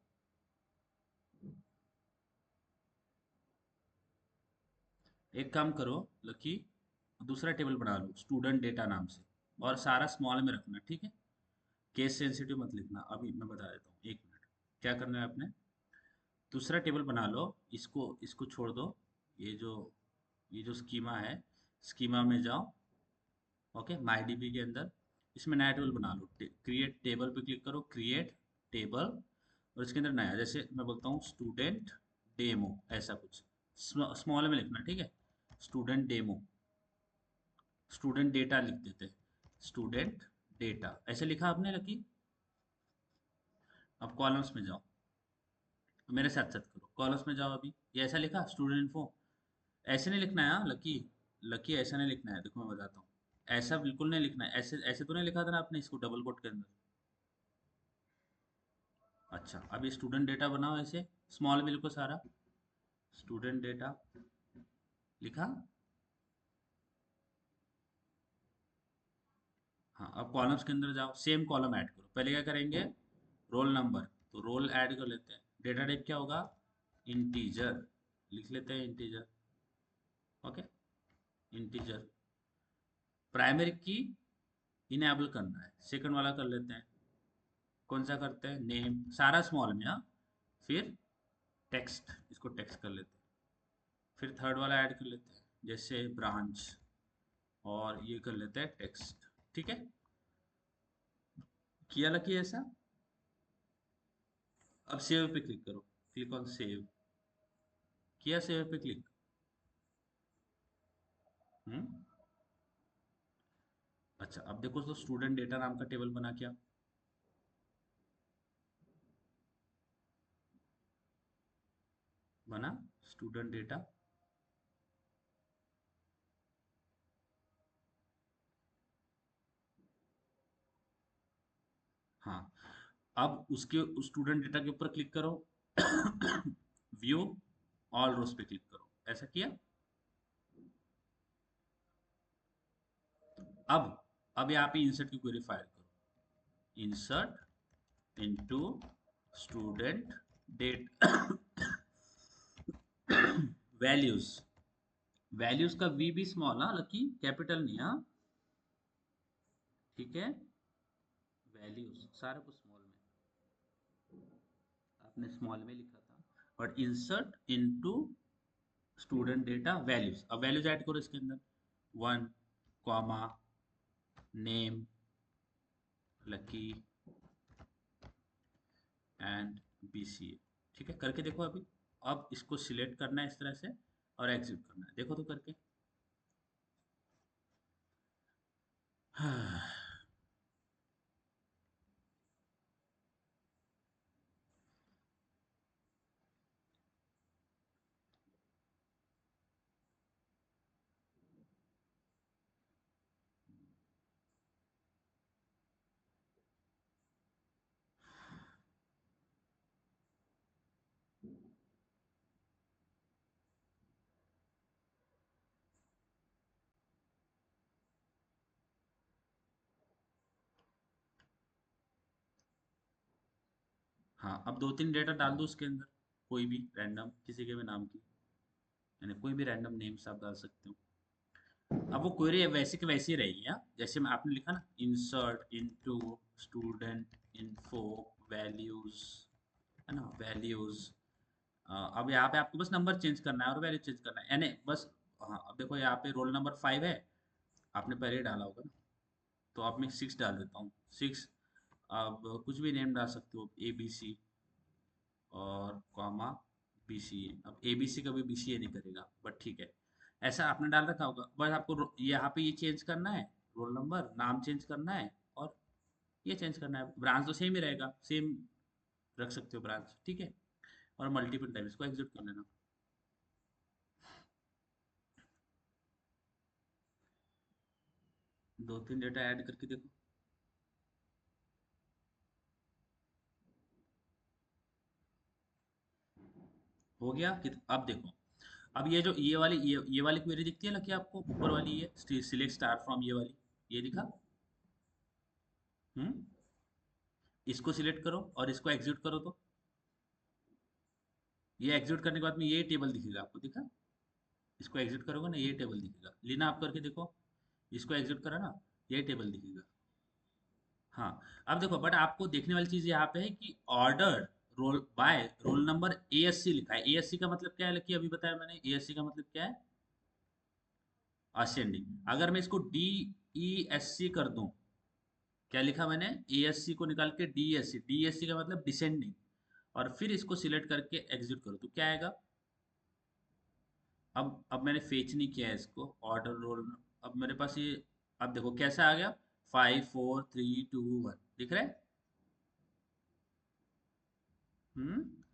एक काम करो लकी, दूसरा टेबल बना लो स्टूडेंट डेटा नाम से, और सारा स्मॉल में रखना, ठीक है। केस सेंसिटिव मत लिखना, अभी मैं बता देता हूँ, 1 मिनट। क्या करना है आपने, दूसरा टेबल बना लो, इसको इसको छोड़ दो, ये जो ये जो स्कीमा है, स्कीमा में जाओ, ओके, माई डीबी के अंदर, इसमें नया टेबल बना लो, क्रिएट टेबल पे क्लिक करो, क्रिएट टेबल, और इसके अंदर नया, जैसे मैं बोलता हूँ स्टूडेंट डेमो, ऐसा कुछ स्मॉल में लिखना, ठीक है। स्टूडेंट डेमो, स्टूडेंट डेटा लिख देते हैं, स्टूडेंट डेटा ऐसे लिखा आपने लकी। अब कॉलम्स में जाओ, मेरे साथ साथ करो, कॉलम्स में जाओ अभी, ये ऐसा लिखा स्टूडेंट इन्फो, ऐसे नहीं लिखना है हाँ, लकी, लकी ऐसा नहीं लिखना है, देखो मैं बताता हूँ, ऐसा बिल्कुल नहीं लिखना है, ऐसे ऐसे तो नहीं लिखा था ना आपने इसको डबल कोट के अंदर। अच्छा, अब ये स्टूडेंट डेटा बनाओ ऐसे, स्मॉल में लिखो सारा, स्टूडेंट डेटा लिखा। हाँ, अब कॉलम्स के अंदर जाओ, सेम कॉलम ऐड करो, पहले क्या करेंगे, रोल नंबर, तो रोल ऐड कर लेते हैं, डेटा टाइप क्या होगा, इंटीजर, लिख लेते हैं इंटीजर, ओके, इंटीजर। प्राइमरी की इनेबल करना है, सेकंड वाला कर लेते हैं, कौन सा करते हैं, नेम, सारा स्मॉल में, हाँ, फिर टेक्स्ट, इसको टेक्स्ट कर लेते हैं, फिर थर्ड वाला ऐड कर लेते हैं, जैसे ब्रांच, और ये कर लेते हैं टेक्स्ट, ठीक है। किया लकी ऐसा। अब सेव पे क्लिक करो, क्लिक ऑन सेव, किया सेव पे क्लिक। हम्म, अच्छा, अब देखो तो स्टूडेंट डेटा नाम का टेबल बना क्या, बना स्टूडेंट डेटा, हाँ। अब उसके उस स्टूडेंट डेटा के ऊपर क्लिक करो, व्यू ऑल रोज पे क्लिक करो, ऐसा किया। अब अब यहाँ पे इंसर्ट की क्वेरी फायर करो, insert into student date values, values का वी भी स्मॉल, हाँ लकी, कैपिटल नहीं, हाँ ठीक है। वैल्यूज सारा कुछ स्मॉल में, आपने स्मॉल में लिखा था। और insert into student data values, अब वैल्यूज ऐड करो इसके अंदर, 1 comma name lucky and BCA, ठीक है करके देखो अभी। अब इसको सिलेक्ट करना है इस तरह से और एग्जीक्यूट करना है, देखो तो करके। हाँ। हाँ, अब दो तीन डेटा डाल दो उसके अंदर, कोई भी रैंडम, किसी के भी नाम की, यानी कोई भी रैंडम नेम्स आप डाल सकते हो। अब वो क्वेरी वैसे की वैसी रहेगी, हाँ जैसे मैं आपने लिखा ना, insert into student info values, है ना वैल्यूज। अब यहाँ पे आपको बस नंबर चेंज करना है और वैल्यू चेंज करना है, यानी बस। हाँ अब देखो यहाँ पे रोल नंबर 5 है, आपने पहले ही डाला होगा ना, तो अब मैं 6 डाल देता हूँ, 6। अब कुछ भी नेम डाल सकते हो, ए बी सी और कॉमा बी सी ए। अब ए बी सी कभी बी सी ए नहीं करेगा, बट ठीक है, ऐसा आपने डाल रखा होगा। बस आपको यहाँ पे ये चेंज करना है, रोल नंबर नाम चेंज करना है, और ये चेंज करना है। ब्रांच तो सेम ही रहेगा, सेम रख सकते हो ब्रांच, ठीक है। और मल्टीपल टाइम इसको एग्जीक्यूट कर लेना। दो तीन डेटा ऐड करके देखो, हो गया कि अब देखो। अब ये जो ये वाली क्वेरी दिखती है ना कि आपको ऊपर वाली, ये सिलेक्ट स्टार फ्रॉम, ये वाली, ये दिखा। हम्म, इसको सिलेक्ट करो और इसको एग्जीक्यूट करो तो, ये एग्जीक्यूट करने के बाद में ये टेबल दिखेगा आपको, दिखा। इसको एग्जीक्यूट करोगे ना, ये टेबल दिखेगा, लीना आप करके देखो, इसको एग्जीक्यूट करा ना, ये टेबल दिखेगा। हाँ, अब देखो बट आपको देखने वाली चीज यहाँ पे है कि order roll by roll number ASC लिखा है। एएससी का मतलब क्या है कि अभी बताया मैंने, एएससी का मतलब क्या है, असेंडिंग। अगर मैं इसको डी ई एस सी कर दूं, क्या लिखा मैंने, एएससी को निकाल के डीएससी, डीएससी का मतलब डिसेंडिंग, और फिर इसको सिलेक्ट करके एग्जिट करो तो क्या आएगा। अब मैंने फेच नहीं किया है इसको, ऑर्डर रोल, अब मेरे पास ये, अब देखो कैसा आ गया, 5 4 3 2 1, दिख रहा है।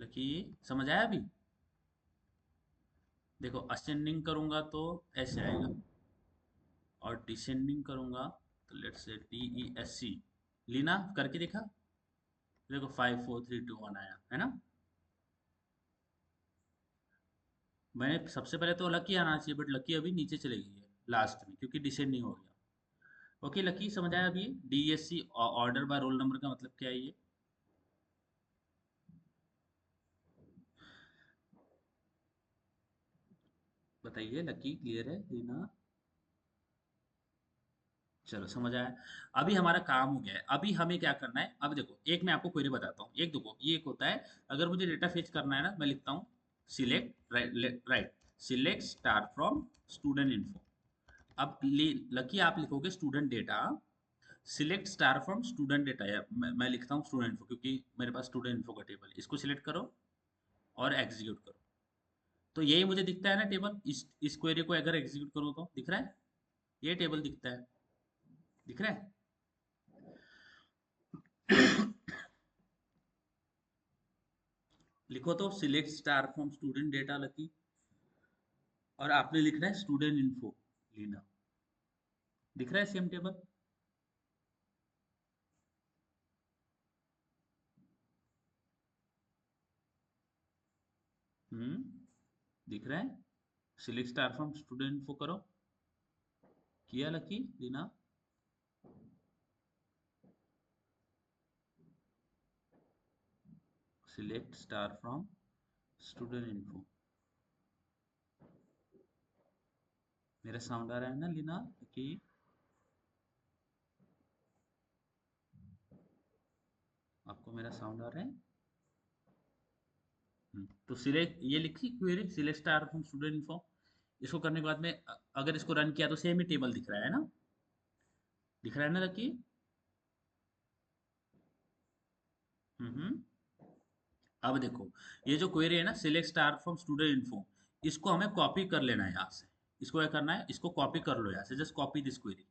लकी, समझ आया अभी। देखो असेंडिंग करूंगा तो ऐसे आएगा, और डिसेंडिंग करूंगा तो let's say D E S C, Leena करके देखा, देखो 5 4 3 2 1 आया है ना। मैंने सबसे पहले तो लकी आना चाहिए, बट लकी अभी नीचे चले गई है लास्ट में, क्योंकि डिसेंडिंग हो गया। ओके लकी, समझ आया अभी, DSC order by roll number का मतलब क्या है ये। बताइए लकी, क्लियर है लीना। चलो समझ आया। अभी हमारा काम हो गया है, अभी हमें क्या करना है, अब देखो एक मैं आपको क्वेरी बताता हूँ, एक देखो ये एक होता है, अगर मुझे डेटा फेच करना है ना, मैं लिखता हूँ select right select star from student info. अब लकी आप लिखोगे student data, select star from student data, या मैं लिखता हूँ स्टूडेंट इन्फो, क्योंकि मेरे पास स्टूडेंट इन्फो का टेबल है, इसको सिलेक्ट करो और एग्जीक्यूट करो, तो यही मुझे दिखता है ना टेबल। इस क्वेरी को अगर एग्जीक्यूट करो तो दिख रहा है, ये टेबल दिखता है, दिख रहा है। लिखो तो select star from student data lucky, और आपने लिखना है स्टूडेंट इन्फो लीना, दिख रहा है सेम टेबल। हम्म, दिख रहा है? Select star from student info करो। किया lucky Dina? Select star from student info. मेरा साउंड आ रहा है ना लीना कि? आपको मेरा साउंड आ रहा है? तो सिलेक्ट ये लिखी query select star from student info. इसको करने के बाद में अगर इसको रन किया तो सेम ही टेबल दिख रहा है ना? दिख रहा है ना लकी? हम्म। अब देखो, ये जो क्वेरी है ना select star from student info, इसको हमें कॉपी कर लेना है यहाँ से। इसको क्या करना है, इसको कॉपी कर लो यहाँ से, just copy this query.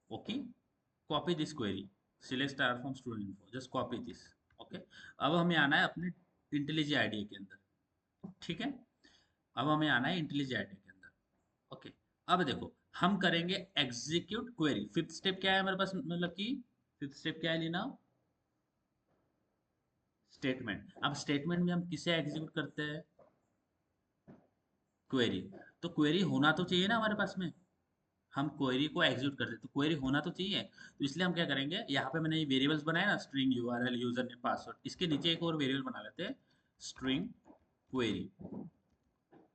Okay, copy this query select star from student info, just copy this. Okay, अब हमें आना है अपने इंटेलिजेंट आईडिया के अंदर। ठीक है, अब हमें आना है इंटेलिजेंट आईडिया के अंदर। ओके, अब देखो हम करेंगे एग्जीक्यूट क्वेरी। फिफ्थ स्टेप क्या है हमारे पास, मतलब कि फिफ्थ स्टेप क्या है लेना? स्टेटमेंट। अब स्टेटमेंट में हम किसे एग्जीक्यूट करते हैं? क्वेरी। तो क्वेरी होना तो चाहिए ना हमारे पास में। हम क्वेरी को एग्जीक्यूट करते हैं तो क्वेरी होना तो चाहिए। तो इसलिए हम क्या करेंगे, यहाँ पे मैंने ये वेरिएबल्स बनाए ना, string URL user name password, इसके नीचे एक और वेरिएबल बना लेते हैं, स्ट्रिंग क्वेरी।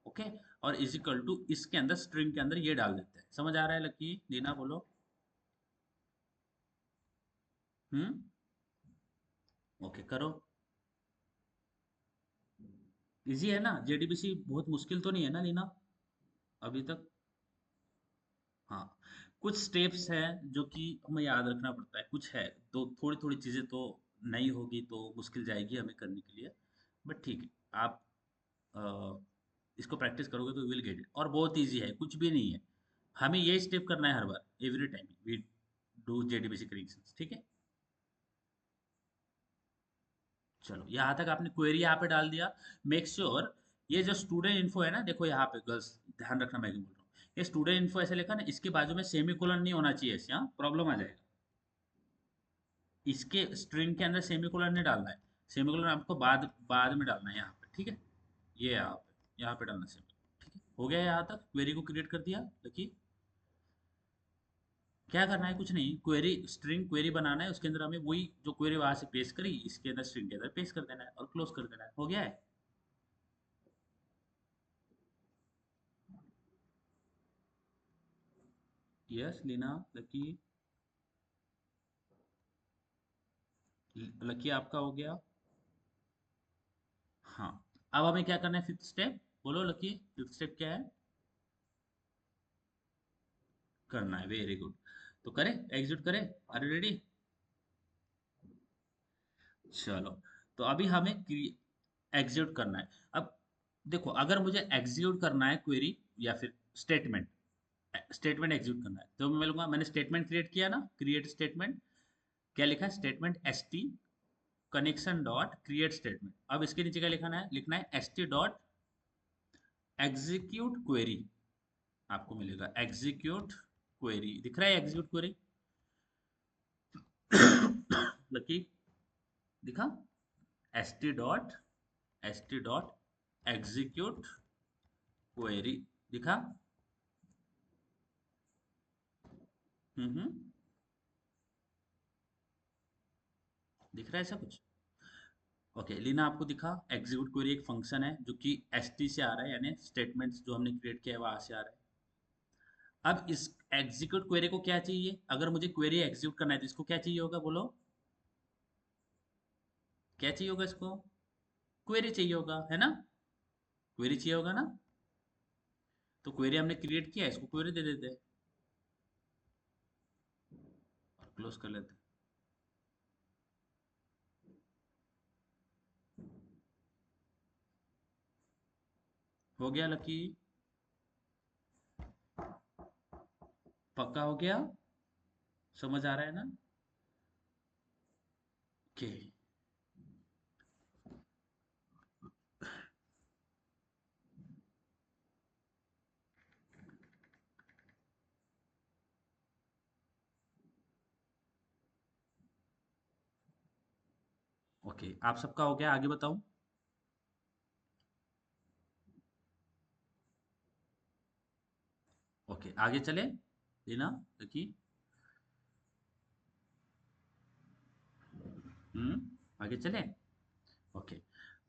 ओके, और इज इक्वल टू इसके अंदर स्ट्रिंग के अंदर ये डाल देते हैं। समझ आ रहा है लकी दीना? बोलो। हम्म। ओके करो। इजी है ना? जेडीबीसी बहुत मुश्किल तो नहीं है ना लीना अभी तक? हाँ, कुछ स्टेप्स हैं जो कि हमें याद रखना पड़ता है, कुछ है तो थोड़ी थोड़ी चीज़ें तो नहीं होगी तो मुश्किल जाएगी हमें करने के लिए। बट ठीक है, आप अ, इसको प्रैक्टिस करोगे तो विल गेट इट। और बहुत इजी है, कुछ भी नहीं है। हमें ये स्टेप करना है हर बार, every time we do JDBC corrections. ठीक है, चलो यहाँ तक आपने क्वेरी यहाँ पे डाल दिया। मेक श्योर ये जो स्टूडेंट इन्फो है ना, देखो यहाँ पे गर्ल्स, ध्यान रखना मैं क्या बोल रहा हूँ। ये स्टूडेंट इन्फो ऐसे लिखा ना, इसके बाजू में सेमीकोलन नहीं होना चाहिए, ऐसे यहाँ प्रॉब्लम आ जाएगा। इसके स्ट्रिंग के अंदर सेमीकोलन नहीं डालना है। सेमीकोलन आपको बाद बाद में डालना है यहाँ पे। ठीक है, ये यहाँ पे डालना सेमीकोलन। ठीक है, हो गया यहाँ तक? क्वेरी को क्रिएट कर दिया। देखिए क्या करना है, कुछ नहीं, क्वेरी स्ट्रिंग क्वेरी बनाना है, उसके अंदर हमें वही जो क्वेरी वहां से पेस्ट करी इसके अंदर स्ट्रिंग के अंदर पेस्ट कर देना है और क्लोज कर देना है। हो गया है? Yes Leena lucky? लकी आपका हो गया? हाँ, अब हमें क्या करना है, फिफ्थ स्टेप बोलो लकी, फिफ्थ स्टेप क्या है? करना है, वेरी गुड। तो करें, एग्जीक्यूट करें? अरे रेडी? चलो, तो अभी हमें एग्जीक्यूट करना है। अब देखो, अगर मुझे एग्जीक्यूट करना है क्वेरी या फिर स्टेटमेंट, स्टेटमेंट एग्जीक्यूट करना है तो मैं लूंगा, मैंने स्टेटमेंट क्रिएट किया ना, क्रिएट स्टेटमेंट। क्या लिखा है? Statement S T connection dot create statement. अब इसके नीचे क्या लिखना है? लिखना है S T dot execute query. आपको मिलेगा एग्जीक्यूट क्वेरी, दिख रहा है एग्जीक्यूट क्वेरी? लकी दिखा? st डॉट एग्जीक्यूट क्वेरी दिखा? हम्म, दिख रहा है ऐसा कुछ? ओके लीना, आपको दिखा? एग्जीक्यूट क्वेरी एक फंक्शन है जो कि st से आ रहा है, यानी स्टेटमेंट्स जो हमने क्रिएट किया है वहां से आ रहा है। अब इस एग्जीक्यूट क्वेरी को क्या चाहिए? अगर मुझे क्वेरी एग्जीक्यूट करना है तो इसको क्या चाहिए होगा, बोलो? क्या चाहिए होगा इसको? क्वेरी चाहिए होगा, है ना? क्वेरी चाहिए होगा ना? तो क्वेरी हमने क्रिएट किया है, इसको क्वेरी दे देते हैं और क्लोज कर लेते हैं। हो गया लकी? पक्का हो गया? समझ आ रहा है ना? ओके। ओके, आप सबका हो गया? आगे बताऊं? ओके आगे चले लीना देखिए। आगे चले। ओके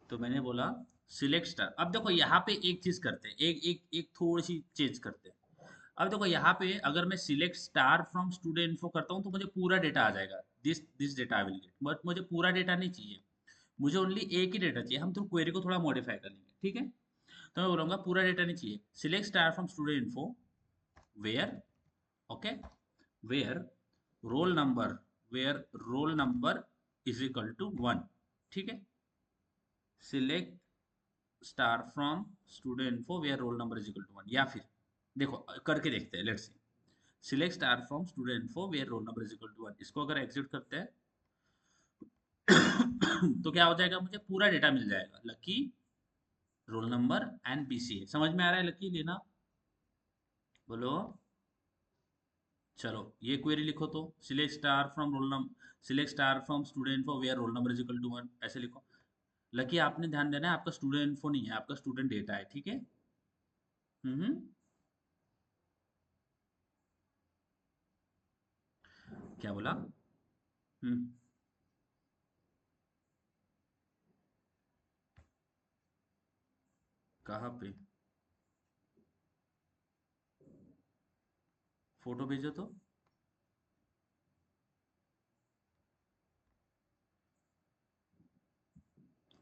तो मैंने बोला सिलेक्ट स्टार। अब देखो यहाँ पे एक चीज करते हैं, एक एक एक थोड़ी सी चेंज करते हैं। अब देखो यहाँ पे अगर मैं select star from student info करता हूँ तो मुझे पूरा डेटा आ जाएगा, this this data I will get, but मुझे पूरा डेटा नहीं चाहिए, मुझे ओनली एक ही डेटा चाहिए। हम तो क्वेरी को थोड़ा मॉडिफाई कर लेंगे, ठीक है। तो मैं बोलूंगा पूरा डेटा नहीं चाहिए, select star from student info where, okay, where roll number, where roll number is equal to 1, ठीक है। Select star from student info where roll number is equal to 1, या फिर देखो करके देखते हैं, let's see. Select star from student info where roll number is equal to 1, इसको अगर एग्जीक्यूट करते हैं तो क्या हो जाएगा, मुझे पूरा डेटा मिल जाएगा, lucky, roll number and BCA. समझ में आ रहा है लकी लेना, बोलो। चलो ये क्वेरी लिखो तो, select star from roll number, select star from student info where roll number is equal to 1, ऐसे लिखो। लकी आपने ध्यान देना है, आपका स्टूडेंट इन्फो नहीं है, आपका स्टूडेंट डेटा है, ठीक है। हम्म। क्या बोला? हम्म। कहाँ पे? फोटो भेजो तो।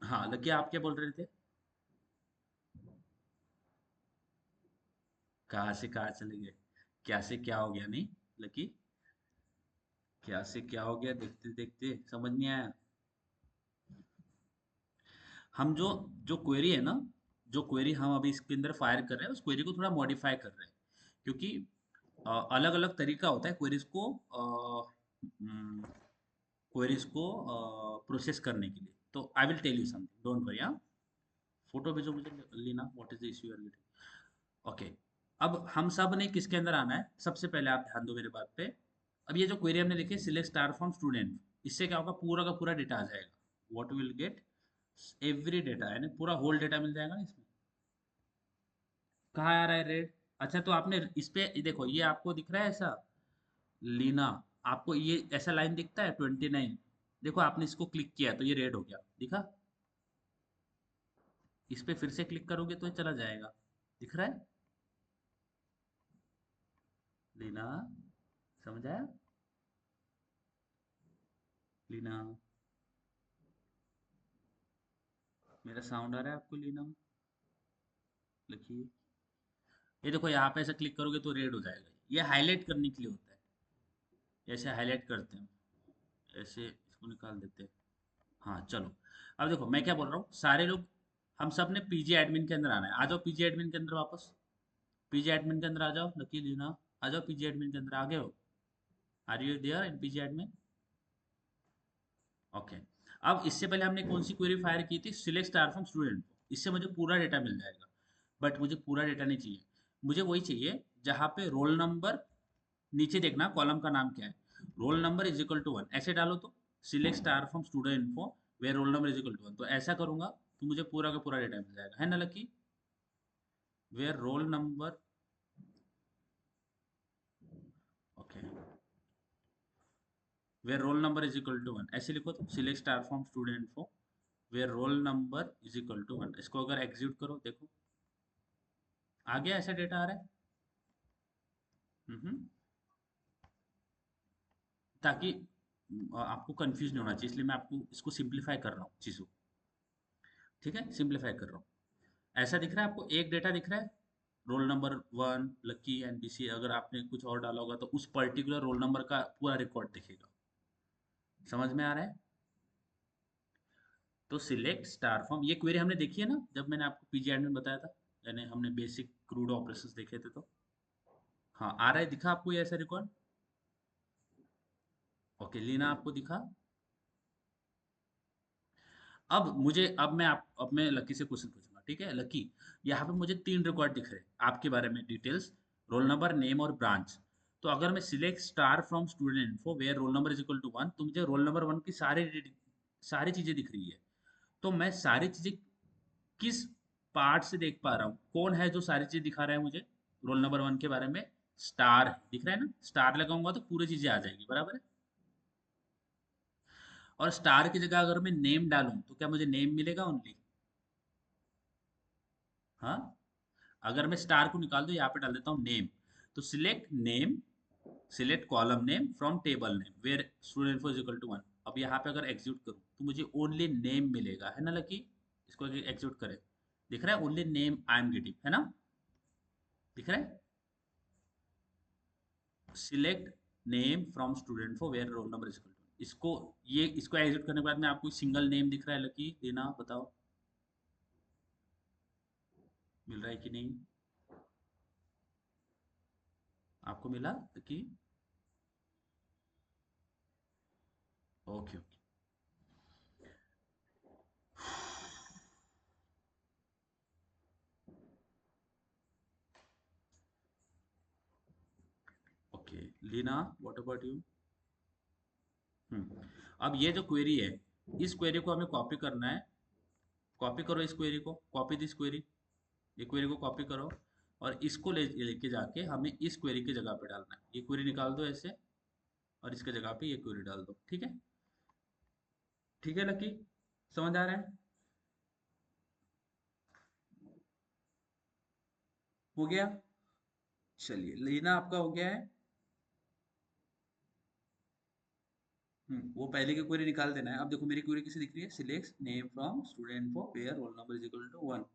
हाँ लकी आप क्या बोल रहे थे? कहाँ से कहाँ चले गए? क्या से क्या हो गया नहीं लकी? क्या से क्या हो गया देखते देखते समझ नहीं आया। हम जो जो क्वेरी है ना, जो क्वेरी हम अभी इसके अंदर फायर कर रहे हैं, उस क्वेरी को थोड़ा मॉडिफाई कर रहे हैं, क्योंकि अलग अलग तरीका होता है क्वेरीज को प्रोसेस करने के लिए। तो I will tell you something, don't worry. हाँ फोटो भेजो मुझे Leena, what is the issue you are getting. Okay अब हम सब ने किसके अंदर आना है, सबसे पहले आप ध्यान दो मेरे बात पे। अब ये जो क्वेरी हमने लिखी है सिलेक्ट स्टार फ्रॉम स्टूडेंट, इससे क्या होगा, पूरा का पूरा डेटा आ जाएगा, what will get every data, यानी पूरा होल डेटा मिल जाएगा ना इसमें। कहाँ आ रहा है रेड? अच्छा तो आपने इस पे देखो, ये आपको दिख रहा है ऐसा लीना, आपको ये ऐसा लाइन दिखता है 29, देखो आपने इसको क्लिक किया तो ये रेड हो गया, दिखा? इस पे फिर से क्लिक करोगे तो ये चला जाएगा, दिख रहा है लीना? समझ आया लीना? मेरा साउंड आ रहा है आपको लीना? लिखिए। ये देखो यहाँ पे ऐसे क्लिक करोगे तो रेड हो जाएगा, ये हाईलाइट करने के लिए होता है, ऐसे हाईलाइट करते हैं, ऐसे इसको निकाल देते हैं। हाँ चलो, अब देखो मैं क्या बोल रहा हूँ, सारे लोग, हम सब ने पीजी एडमिन के अंदर आना है, आ जाओ पीजी एडमिन के अंदर वापस, पीजी एडमिन के अंदर आ जाओ लकी लीना, आ जाओ पीजी एडमिन के अंदर, आ गए हो? Are you there in PG admin? Okay अब इससे पहले हमने कौन सी क्वेरी फायर की थी, सिलेक्ट स्टार फ्रॉम स्टूडेंट, इससे मुझे पूरा डेटा मिल जाएगा, बट मुझे पूरा डेटा नहीं चाहिए, मुझे वही चाहिए जहाँ पे रोल नंबर, नीचे देखना कॉलम का नाम क्या है, roll number is equal to 1, ऐसे डालो तो select star from student info where roll number is equal to 1, तो ऐसा करूंगा तो मुझे पूरा का पूरा डेटा मिल जाएगा, है ना Lucky? Where roll number, okay, where roll number is equal to 1, ऐसे लिखो तो select star from student info where roll number is equal to 1, इसको अगर एग्जीक्यूट करो देखो आ गया, ऐसा डेटा आ रहा है। हम्म। ताकि आपको कंफ्यूज नहीं होना चाहिए, इसलिए मैं आपको इसको सिंप्लीफाई कर रहा हूँ चीज़ों, ठीक है, सिंप्लीफाई कर रहा हूँ। ऐसा दिख रहा है आपको, एक डेटा दिख रहा है, roll number 1 lucky and BC, अगर आपने कुछ और डाला होगा तो उस पर्टिकुलर रोल नंबर का पूरा रिकॉर्ड दिखेगा। समझ में आ रहा है? तो सिलेक्ट स्टार फॉर्म, ये क्वेरी हमने देखी है ना जब मैंने आपको पीजी एडमिन बताया था, यानी हमने बेसिक क्रूड ऑपरेशंस देखे थे तो। हाँ आ रहा है, दिखा आपको ये ऐसा रिकॉर्ड? ओके लीना आपको दिखा? अब मैं लकी से क्वेश्चन पूछूंगा, ठीक है लकी? यहाँ पे मुझे 3 रिकॉर्ड दिख रहे हैं आपके बारे में, डिटेल्स, रोल नंबर, नेम और ब्रांच। तो अगर मैं select star from student info where roll number is equal to 1, तो मुझे रोल नंबर 1 की सारी चीजें दिख रही है। तो मैं सारी चीजें किस पार्ट से देख पा रहा हूँ, कौन है जो सारी चीजें दिखा रहा है मुझे रोल नंबर 1 के बारे में? स्टार दिख रहा है ना, स्टार लगाऊंगा तो पूरी चीजें आ जाएंगी, बराबर है। और स्टार की जगह अगर मैं नेम डालूं तो क्या मुझे नेम मिलेगा ओनली? हाँ, अगर मैं स्टार को निकाल दूं, यहाँ पे डाल देता हूँ नेम, तो select name, select column name from table name where student is equal to 1। अब यहाँ पे अगर एग्जीक्यूट करूँ तो मुझे ओनली नेम मिलेगा, है ना लकी? इसको एग्जीक्यूट करें, दिख रहा है only name I am getting, है ना? दिख रहा है, select name from student for where roll number is equal to, इसको एग्जीक्यूट करने के बाद में आपको सिंगल नेम दिख रहा है लकी? देना बताओ, मिल रहा है कि नहीं? आपको मिला Lucky? Okay okay. Okay Leena, what about you? अब ये जो क्वेरी है, इस क्वेरी को हमें कॉपी करना है। कॉपी करो इस क्वेरी को, कॉपी दिस क्वेरी, ये क्वेरी को कॉपी करो, और इसको लेके जाके हमें इस क्वेरी की जगह पे डालना है। ये क्वेरी निकाल दो ऐसे, और इसके जगह पे ये क्वेरी डाल दो, ठीक है? ठीक है लकी, समझ आ रहा है? हो गया? चलिए लीना, आपका हो गया है? वो पहले की क्वेरी निकाल देना है। अब देखो मेरी क्वेरी किसे दिख रही है, select name from student for where roll number is equal to 1।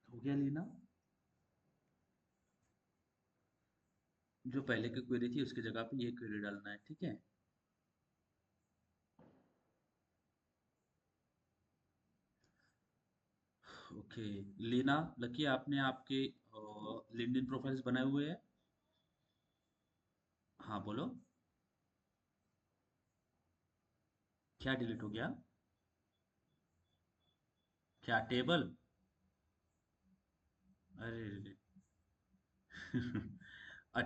हो गया लीना? जो पहले की क्वेरी थी उसकी जगह पे ये क्वेरी डालना है, ठीक है? ओके लीना, लकी, आपने आपके लिंक्डइन प्रोफाइल्स बनाए हुए हैं? हाँ बोलो। क्या डिलीट हो गया? क्या टेबल? अरे रे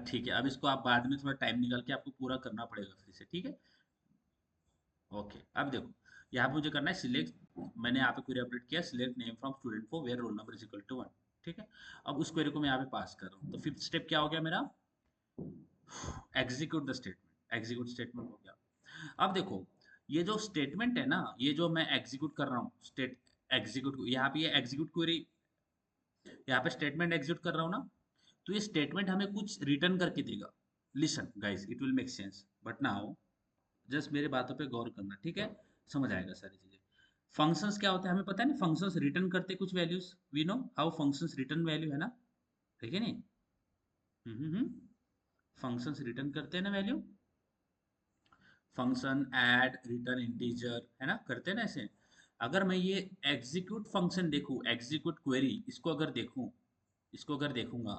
ठीक है, अब इसको आप बाद में थोड़ा टाइम निकाल के आपको पूरा करना पड़ेगा फिर से, ठीक है? ओके, अब देखो, यहाँ पे मुझे करना है सिलेक्ट, मैंने यहाँ पे क्वेरी अपडेट किया, select name from student for where roll number is equal to 1, ठीक है? अब उस क्वेरी को मैं यहाँ पे पास कर रहा हूँ, तो फिफ्थ स्टेप क्या हो गया मेरा? Execute the statement, execute statement हो गया। अब देखो, ये जो स्टेटमेंट है ना, ये जो मैं एग्जीक्यूट कर रहा हूँ, एग्जीक्यूट, यहाँ पे ये एग्जीक्यूट क्वेरी, यहाँ पे स्टेटमेंट एग्जीक्यूट कर रहा हूँ ना, तो ये स्टेटमेंट हमें कुछ रिटर्न करके देगा। Listen guys, it will make sense, but now just मेरे बातों पे गौर करना, ठीक है? समझ आएगा सारी चीजें। फंक्शंस क्या होता है हमें पता है ना, फंक्शंस रिटर्न करते कुछ values, we know how functions return value, है ना? ठीक है नहीं? फंक्शंस रिटर्न करते हैं ना value, function add return integer, है ना, करते हैं ना ऐसे। अगर मैं ये एग्जीक्यूट फंक्शन देखूं, एग्जीक्यूट क्वेरी, इसको अगर देखूं, इसको अगर देखूंगा,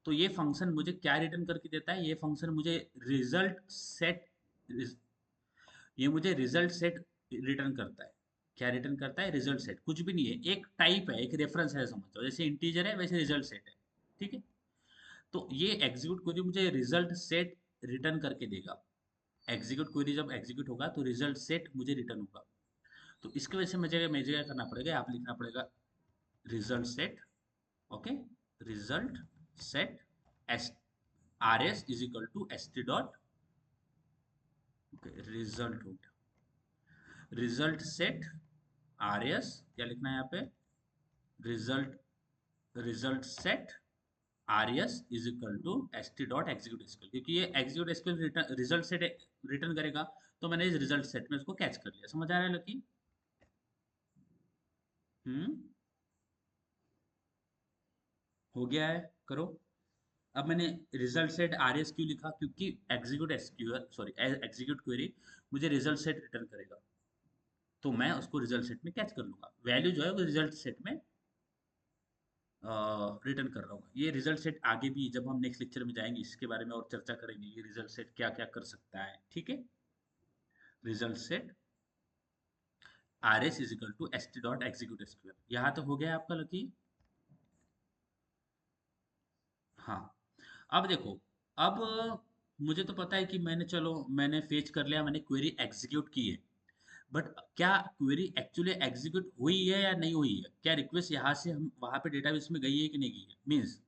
तो ये फंक्शन मुझे क्या रिटर्न करके देता है? ये फंक्शन मुझे रिजल्ट सेट, ये मुझे रिजल्ट सेट रिटर्न करता है। क्या रिटर्न करता है? रिजल्ट सेट, कुछ भी नहीं है, एक टाइप है, एक रेफरेंस है, समझ लो, जैसे इंटीजर है वैसे रिजल्ट सेट है, ठीक है? तो ये एग्जीक्यूट क्वेरी मुझे रिजल्ट सेट रिटर्न करके देगा। एग्जीक्यूट क्वेरी जब एग्जीक्यूट होगा तो रिजल्ट सेट मुझे रिटर्न होगा। तो इसकी वजह से मुझे क्या करना पड़ेगा, आप लिखना पड़ेगा result set, okay, result set S R S is equal to S T dot, okay, result हो गया, रिजल्ट सेट आर एस, क्या लिखना है यहाँ पे, result, result set R S is equal to S T dot execute SQL, क्योंकि ये execute SQL return result set return करेगा, तो मैंने इस रिजल्ट सेट में उसको कैच कर लिया। समझ आ रहा है लकी? हम्म, हो गया है, करो। अब मैंने result set R S Q लिखा क्योंकि execute SQL sorry execute query मुझे रिजल्ट सेट रिटर्न करेगा, तो मैं उसको रिजल्ट सेट में कैच कर लूंगा, वैल्यू जो है वो रिजल्ट सेट में रिटर्न कर रहा हूँ। ये रिजल्ट सेट आगे भी जब हम नेक्स्ट लेक्चर में जाएंगे इसके बारे में और चर्चा करेंगे, ये रिजल्ट सेट क्या क्या कर सकता है, ठीक है। Result set R S is equal to S T dot execute SQL, यहाँ तो हो गया आपका लकी। हाँ, अब देखो, अब मुझे तो पता है कि मैंने चलो मैंने फेच कर लिया, मैंने क्वेरी एग्जीक्यूट की है, बट क्या क्वेरी एक्चुअली एग्जीक्यूट हुई है या नहीं हुई है, क्या रिक्वेस्ट यहाँ से हम वहाँ पे डेटाबेस में गई है कि नहीं गई है, मीन्स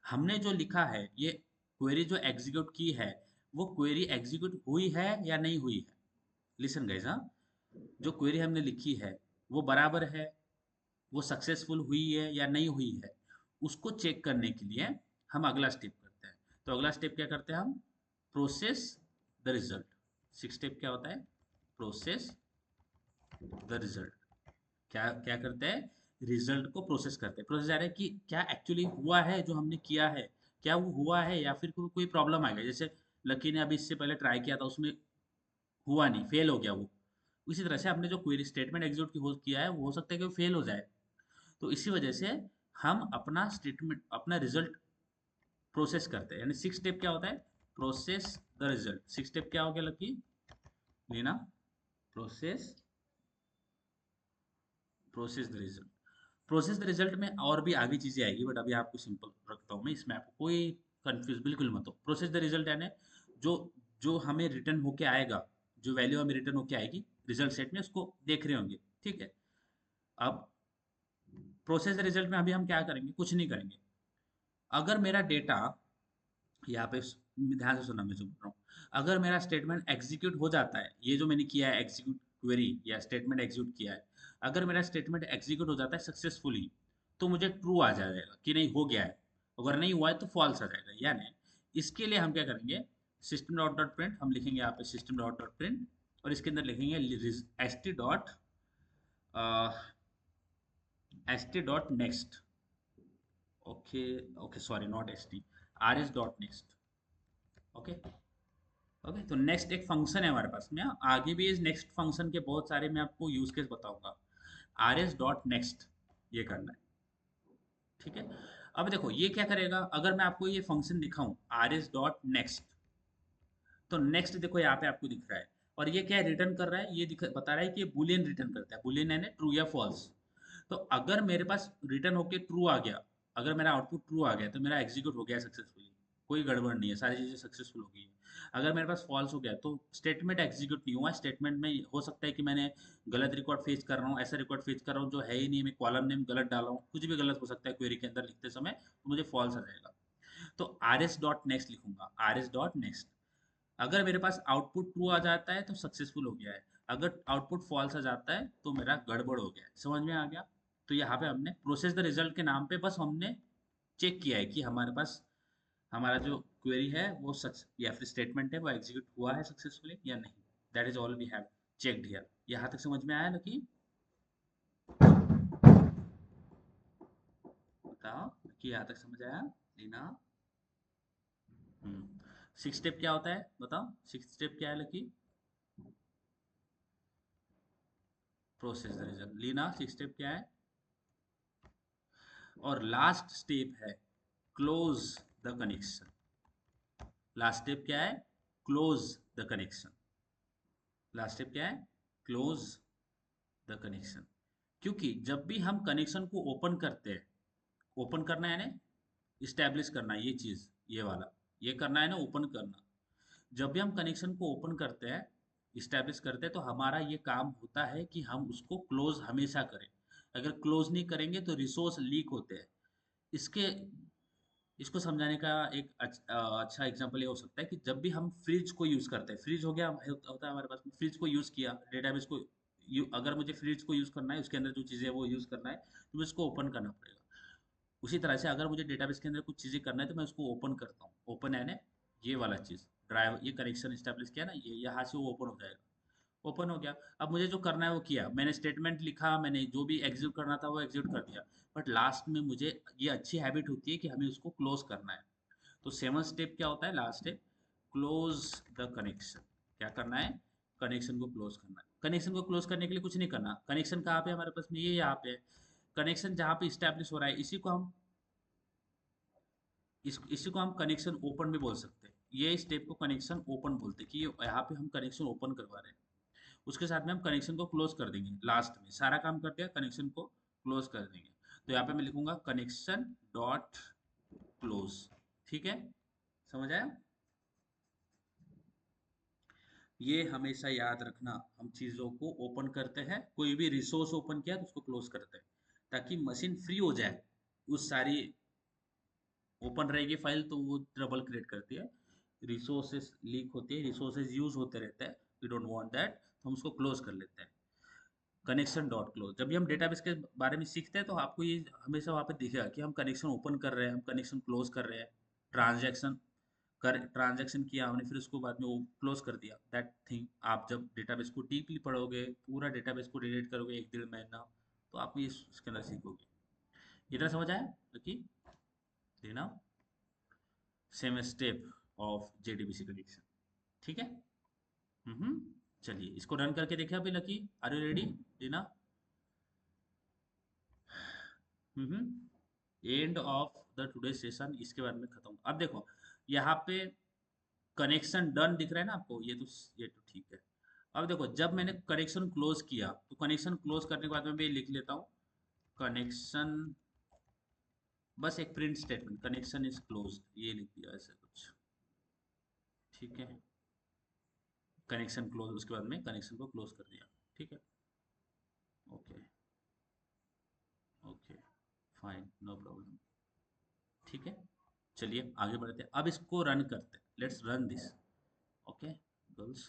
हमने जो लिखा है ये क्वेरी जो एग्जीक्यूट की है वो क्वेरी एग्जीक्यूट हुई है या नहीं हुई है। लिसन गाइस, हाँ, जो क्वेरी हमने लिखी है वो बराबर है, वो सक्सेसफुल हुई है या नहीं हुई है, उसको चेक करने के लिए हम अगला स्टेप करते हैं। तो अगला स्टेप क्या करते हैं हम, process the result. Six step क्या होता है, प्रोसेस द रिजल्ट। क्या क्या करते हैं, रिजल्ट को प्रोसेस करते हैं। प्रोसेस आ रहा है कि क्या एक्चुअली हुआ है जो हमने किया है, क्या वो हुआ है या फिर कोई प्रॉब्लम आ गया, जैसे लकी ने अभी इससे पहले ट्राई किया था उसमें हुआ नहीं, फेल हो गया वो। इसी तरह से हमने जो क्वेरी स्टेटमेंट एग्जीक्यूट किया है वो हो सकता है कि वो फेल हो जाए, तो इसी वजह से हम अपना स्टेटमेंट अपना रिजल्ट प्रोसेस करते हैं। यानी सिक्स स्टेप क्या होता है, process the result. Six step क्या हो गया लकी, लेना, process process the result. Process the result में और भी आगे चीजें आएगी, बट अभी आपको सिंपल रखता हूँ मैं, इसमें आपको कोई कंफ्यूज बिल्कुल मत हो। प्रोसेस द रिजल्ट यानी जो जो हमें रिटर्न होके आएगा, जो वैल्यू हमें रिटर्न होके आएगी रिजल्ट सेट में, उसको देख रहे होंगे, ठीक है। अब प्रोसेस द रिजल्ट में अभी हम क्या करेंगे, कुछ नहीं करेंगे। अगर मेरा डेटा यहाँ पे ध्यान से सुनना मैं जो बोल रहा हूँ, अगर मेरा स्टेटमेंट एग्जीक्यूट हो जाता है, ये जो मैंने किया है एग्जीक्यूट क्वेरी या स्टेटमेंट एग्जीक्यूट किया है, अगर मेरा स्टेटमेंट एग्जीक्यूट हो जाता है सक्सेसफुली, तो मुझे ट्रू आ जाएगा कि नहीं हो गया है, अगर नहीं हुआ है तो फॉल्स आ जाएगा। यानी इसके लिए हम क्या करेंगे, सिस्टम डॉट डॉट प्रिंट हम लिखेंगे यहाँ पे, सिस्टम डॉट डॉट प्रिंट, और इसके अंदर लिखेंगे S T dot S T dot next. Okay, okay sorry not S T, R S dot next. Okay, okay, तो नेक्स्ट एक फंक्शन है हमारे पास में, आगे भी इस नेक्स्ट फंक्शन के बहुत सारे मैं आपको यूज केस बताऊंगा। आर एस डॉट नेक्स्ट ये करना है, ठीक है। अब देखो ये क्या करेगा, अगर मैं आपको ये फंक्शन दिखाऊं आर एस डॉट नेक्स्ट, तो नेक्स्ट देखो यहाँ पे आपको दिख रहा है, और ये क्या रिटर्न कर रहा है, ये बता रहा है कि ये बुलियन रिटर्न करता है, बुलियन यानी ट्रू या फॉल्स। तो अगर मेरे पास रिटर्न होके ट्रू आ गया, अगर मेरा आउटपुट ट्रू आ गया तो मेरा एग्जीक्यूट हो गया सक्सेसफुली, कोई गड़बड़ नहीं है, सारी चीज़ें सक्सेसफुल हो गई है। अगर मेरे पास फॉल्स हो गया तो स्टेटमेंट एग्जीक्यूट नहीं हुआ, स्टेटमेंट में हो सकता है कि मैंने गलत रिकॉर्ड फेच कर रहा हूँ, ऐसा रिकॉर्ड फेच कर रहा हूँ जो है ही नहीं, मैं कॉलम नेम गलत डाला हूँ, कुछ भी गलत हो सकता है क्वेरी के अंदर लिखते समय, तो मुझे फॉल्स आ जाएगा। तो आर एस डॉट नेक्स्ट लिखूंगा, आर एस डॉट नेक्स्ट। अगर मेरे पास आउटपुट ट्रू आ जाता है तो सक्सेसफुल हो गया है, अगर आउटपुट फॉल्स आ जाता है तो मेरा गड़बड़ हो गया है। समझ में आ गया। तो यहाँ पे हमने प्रोसेस द रिजल्ट के नाम पे बस हमने चेक किया है कि हमारे पास हमारा जो क्वेरी है वो सच या फिर स्टेटमेंट है वो एग्जीक्यूट हुआ है सक्सेसफुली या नहीं। That is all we have checked here. यहाँ तक समझ में आया ना कि, बताओ कि यहाँ तक समझ आया, लीना। सिक्स स्टेप क्या होता है बताओ, सिक्स स्टेप क्या है Lucky, process the result. Leena six step क्या है, और लास्ट स्टेप है close the connection. Last step क्या है, close the connection. Last step क्या है, क्लोज द कनेक्शन। क्योंकि जब भी हम कनेक्शन को ओपन करते हैं, ओपन करना है ना, इस्टेब्लिश करना है, ये चीज ये वाला, ये करना है ना ओपन करना। जब भी हम कनेक्शन को ओपन करते हैं, इस्टेब्लिश करते हैं, तो हमारा ये काम होता है कि हम उसको क्लोज हमेशा करें। अगर क्लोज नहीं करेंगे तो रिसोर्स लीक होते हैं। इसके इसको समझाने का एक अच्छा एग्जांपल ये हो सकता है कि जब भी हम फ्रिज को यूज़ करते हैं, फ्रिज हो गया होता है हमारे पास, फ्रिज को यूज़ किया, डेटाबेस को अगर मुझे फ्रिज को यूज़ करना है, उसके अंदर जो चीज़ें वो यूज़ करना है, तो मुझे उसको ओपन करना पड़ेगा। उसी तरह से अगर मुझे डेटाबेस के अंदर कुछ चीज़ें करना है तो मैं उसको ओपन करता हूँ। ओपन है ना, ये वाला चीज़ ड्राइव, ये कनेक्शन स्टैब्लिश किया ना, ये यहाँ से वो ओपन हो जाएगा। ओपन हो गया, अब मुझे जो करना है वो किया, मैंने स्टेटमेंट लिखा, मैंने जो भी एग्जीक्यूट करना था वो एग्जीक्यूट कर दिया, बट लास्ट में मुझे ये अच्छी हैबिट होती है कि हमें उसको क्लोज करना है। तो सेवन स्टेप क्या होता है, last step, close the connection. क्या करना है, कनेक्शन को क्लोज करना है। कनेक्शन को क्लोज करने के लिए कुछ नहीं करना, कनेक्शन कहाँ पे है हमारे पास में, ये यहाँ पे है। कनेक्शन जहाँ पे स्टैब्लिश हो रहा है इसी को हम कनेक्शन ओपन भी बोल सकते हैं। ये स्टेप को कनेक्शन ओपन बोलते हैं कि यहाँ पे हम कनेक्शन ओपन करवा रहे हैं। उसके साथ में हम कनेक्शन को क्लोज कर देंगे, लास्ट में सारा काम कर दिया, कनेक्शन को क्लोज कर देंगे। तो यहाँ पे मैं लिखूंगा कनेक्शन डॉट क्लोज। ठीक है, समझ आया। ये हमेशा याद रखना, हम चीज़ों को ओपन करते हैं, कोई भी रिसोर्स ओपन किया तो उसको क्लोज करते हैं, ताकि मशीन फ्री हो जाए। उस सारी ओपन रहेगी फाइल तो वो ट्रबल क्रिएट करती है, रिसोर्सेज लीक होती है, रिसोर्सेज यूज होते रहते हैं, वी डोंट वांट दैट, तो हम उसको क्लोज कर लेते हैं। Connection dot close. जब भी हम डेटाबेस के बारे में सीखते हैं तो आपको ये हमेशा वहाँ पे दिखेगा कि हम कनेक्शन ओपन कर रहे हैं, हम कनेक्शन क्लोज कर रहे हैं। ट्रांजैक्शन ट्रांजैक्शन किया हमने, फिर उसको बाद में वो क्लोज कर दिया, दैट थिंग। आप जब डेटाबेस को डीपली पढ़ोगे, पूरा डेटाबेस को डिलीट करोगे 1 डेढ़ महीना, तो आप ये इसके अंदर सीखोगे। इतना समझ आया कि देना same step of JDBC connection. ठीक है। हम्म। चलिए इसको रन करके देखिए अभी Lucky, are you ready Deena. And of the today session इसके बारे में खत्म। अब देखो यहाँ पे कनेक्शन डन दिख रहा है ना आपको, ये तो ठीक है। अब देखो जब मैंने कनेक्शन क्लोज किया, तो कनेक्शन क्लोज करने के बाद में मैं लिख लेता हूँ कनेक्शन, बस एक print statement, connection is close, ये लिख दिया ऐसे कुछ। ठीक है, कनेक्शन क्लोज, उसके बाद में कनेक्शन को क्लोज कर दिया। ठीक है, okay okay, fine, no problem. ठीक है, चलिए आगे बढ़ते हैं, अब इसको रन करते हैं, let's run this. Okay girls,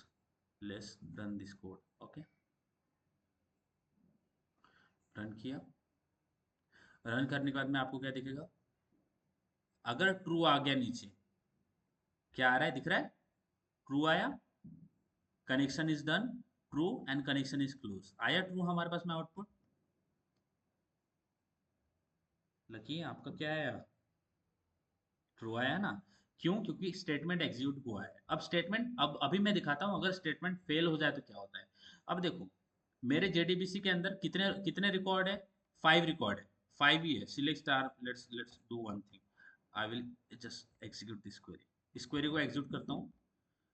let's run this code. Okay, run किया। रन करने के बाद में आपको क्या दिखेगा, अगर ट्रू आ गया नीचे, क्या आ रहा है दिख रहा है, ट्रू आया, connection is done, true and connection is close, आया ट्रू हमारे पास में आउटपुट। लकी आपका क्या आया, ट्रू आया ना। क्यों, क्योंकि स्टेटमेंट एग्जीक्यूट हुआ है। अब स्टेटमेंट, अब अभी मैं दिखाता हूं अगर स्टेटमेंट फेल हो जाए तो क्या होता है। अब देखो मेरे जेडीबीसी के अंदर कितने कितने रिकॉर्ड है, 5 रिकॉर्ड है, 5 ही है। Select star, let's let's do one thing, I will just execute this query. इस क्वेरी को एग्जीक्यूट करता हूँ।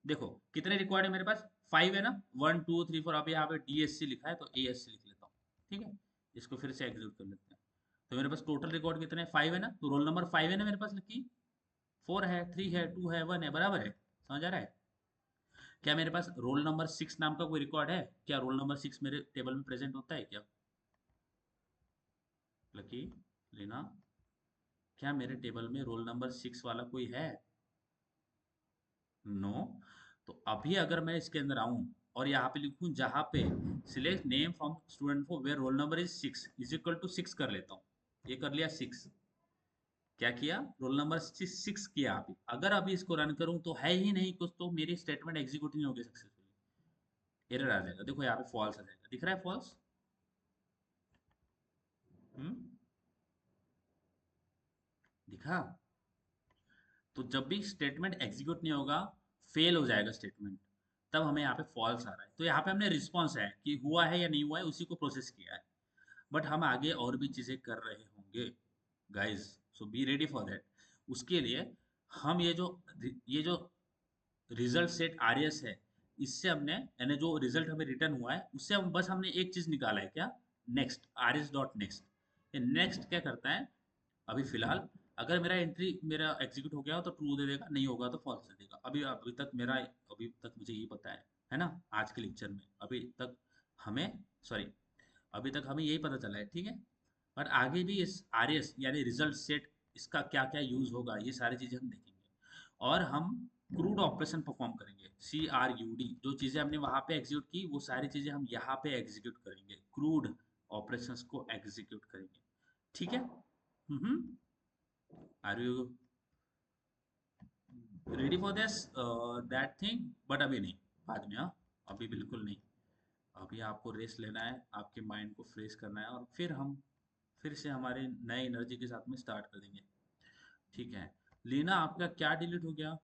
देखो कितने रिकॉर्ड है मेरे पास, 5 है ना, 1 2 3 4। अब यहाँ पे डीएससी लिखा है तो एएससी लिख लेता हूँ। ठीक है, इसको फिर से एग्जीक्यूट कर लेते हैं। तो मेरे पास टोटल रिकॉर्ड कितने हैं, 5 है ना, तो रोल नंबर 5 है ना मेरे पास, लकी 4 है, 3 है, 2 है, 1 है, बराबर है। समझ आ रहा है। क्या मेरे पास रोल नंबर 6 नाम का कोई रिकॉर्ड है, क्या रोल नंबर 6 मेरे टेबल में प्रेजेंट होता है क्या, लकी लेना, क्या मेरे टेबल में रोल नंबर 6 वाला कोई है, नो। तो अभी अगर मैं इसके अंदर आऊं और यहाँ पे लिखूं जहां पे select name from student for where roll number is 6 is equal to 6 कर लेता हूँ, ये कर लिया 6। क्या किया, रोल नंबर 6 किया। अभी अगर अभी इसको रन करूं तो है ही नहीं कुछ, तो मेरी स्टेटमेंट एग्जीक्यूट नहीं होगी सक्सेसफुली, एरर आ जाएगा। देखो यहाँ पे फॉल्स आ जाएगा, दिख रहा है फॉल्स। हम्म, दिखा। तो जब भी स्टेटमेंट एग्जीक्यूट नहीं होगा, फेल हो जाएगा स्टेटमेंट, तब हमें यहाँ पे फॉल्स आ रहा है। तो यहाँ पे हमने रिस्पॉन्स है कि हुआ है या नहीं हुआ है, उसी को प्रोसेस किया है। बट हम आगे और भी चीज़ें कर रहे होंगे guys, so be ready for that. उसके लिए हम ये जो रिजल्ट सेट आर एस है, इससे हमने यानी जो रिजल्ट हमें रिटर्न हुआ है उससे हम बस हमने एक चीज़ निकाला है, क्या, next, R S dot next. ये नेक्स्ट क्या करता है, अभी फिलहाल अगर मेरा एंट्री मेरा एग्जीक्यूट हो गया हो तो ट्रू दे देगा, नहीं होगा तो फॉल्स दे देगा। अभी तक मुझे ये पता है ना, आज के लेक्चर में अभी तक हमें, सॉरी, अभी तक हमें यही पता चला है। ठीक है, और आगे भी इस आर एस यानी रिजल्ट सेट, इसका क्या क्या यूज होगा, ये सारी चीजें हम देखेंगे। और हम क्रूड ऑपरेशन परफॉर्म करेंगे, CRUD, जो चीजें हमने वहां पे एग्जीक्यूट की वो सारी चीजें हम यहाँ पे एग्जीक्यूट करेंगे, क्रूड ऑपरेशंस को एग्जीक्यूट करेंगे। ठीक है। Hmm, are you ready for this that thing, but अभी नहीं, बाद में, हाँ, अभी बिल्कुल नहीं। अभी आपको रेस्ट लेना है, आपके माइंड को फ्रेश करना है, और फिर हम फिर से हमारे नए एनर्जी के साथ में स्टार्ट कर देंगे। ठीक है, लीना आपका क्या डिलीट हो गया?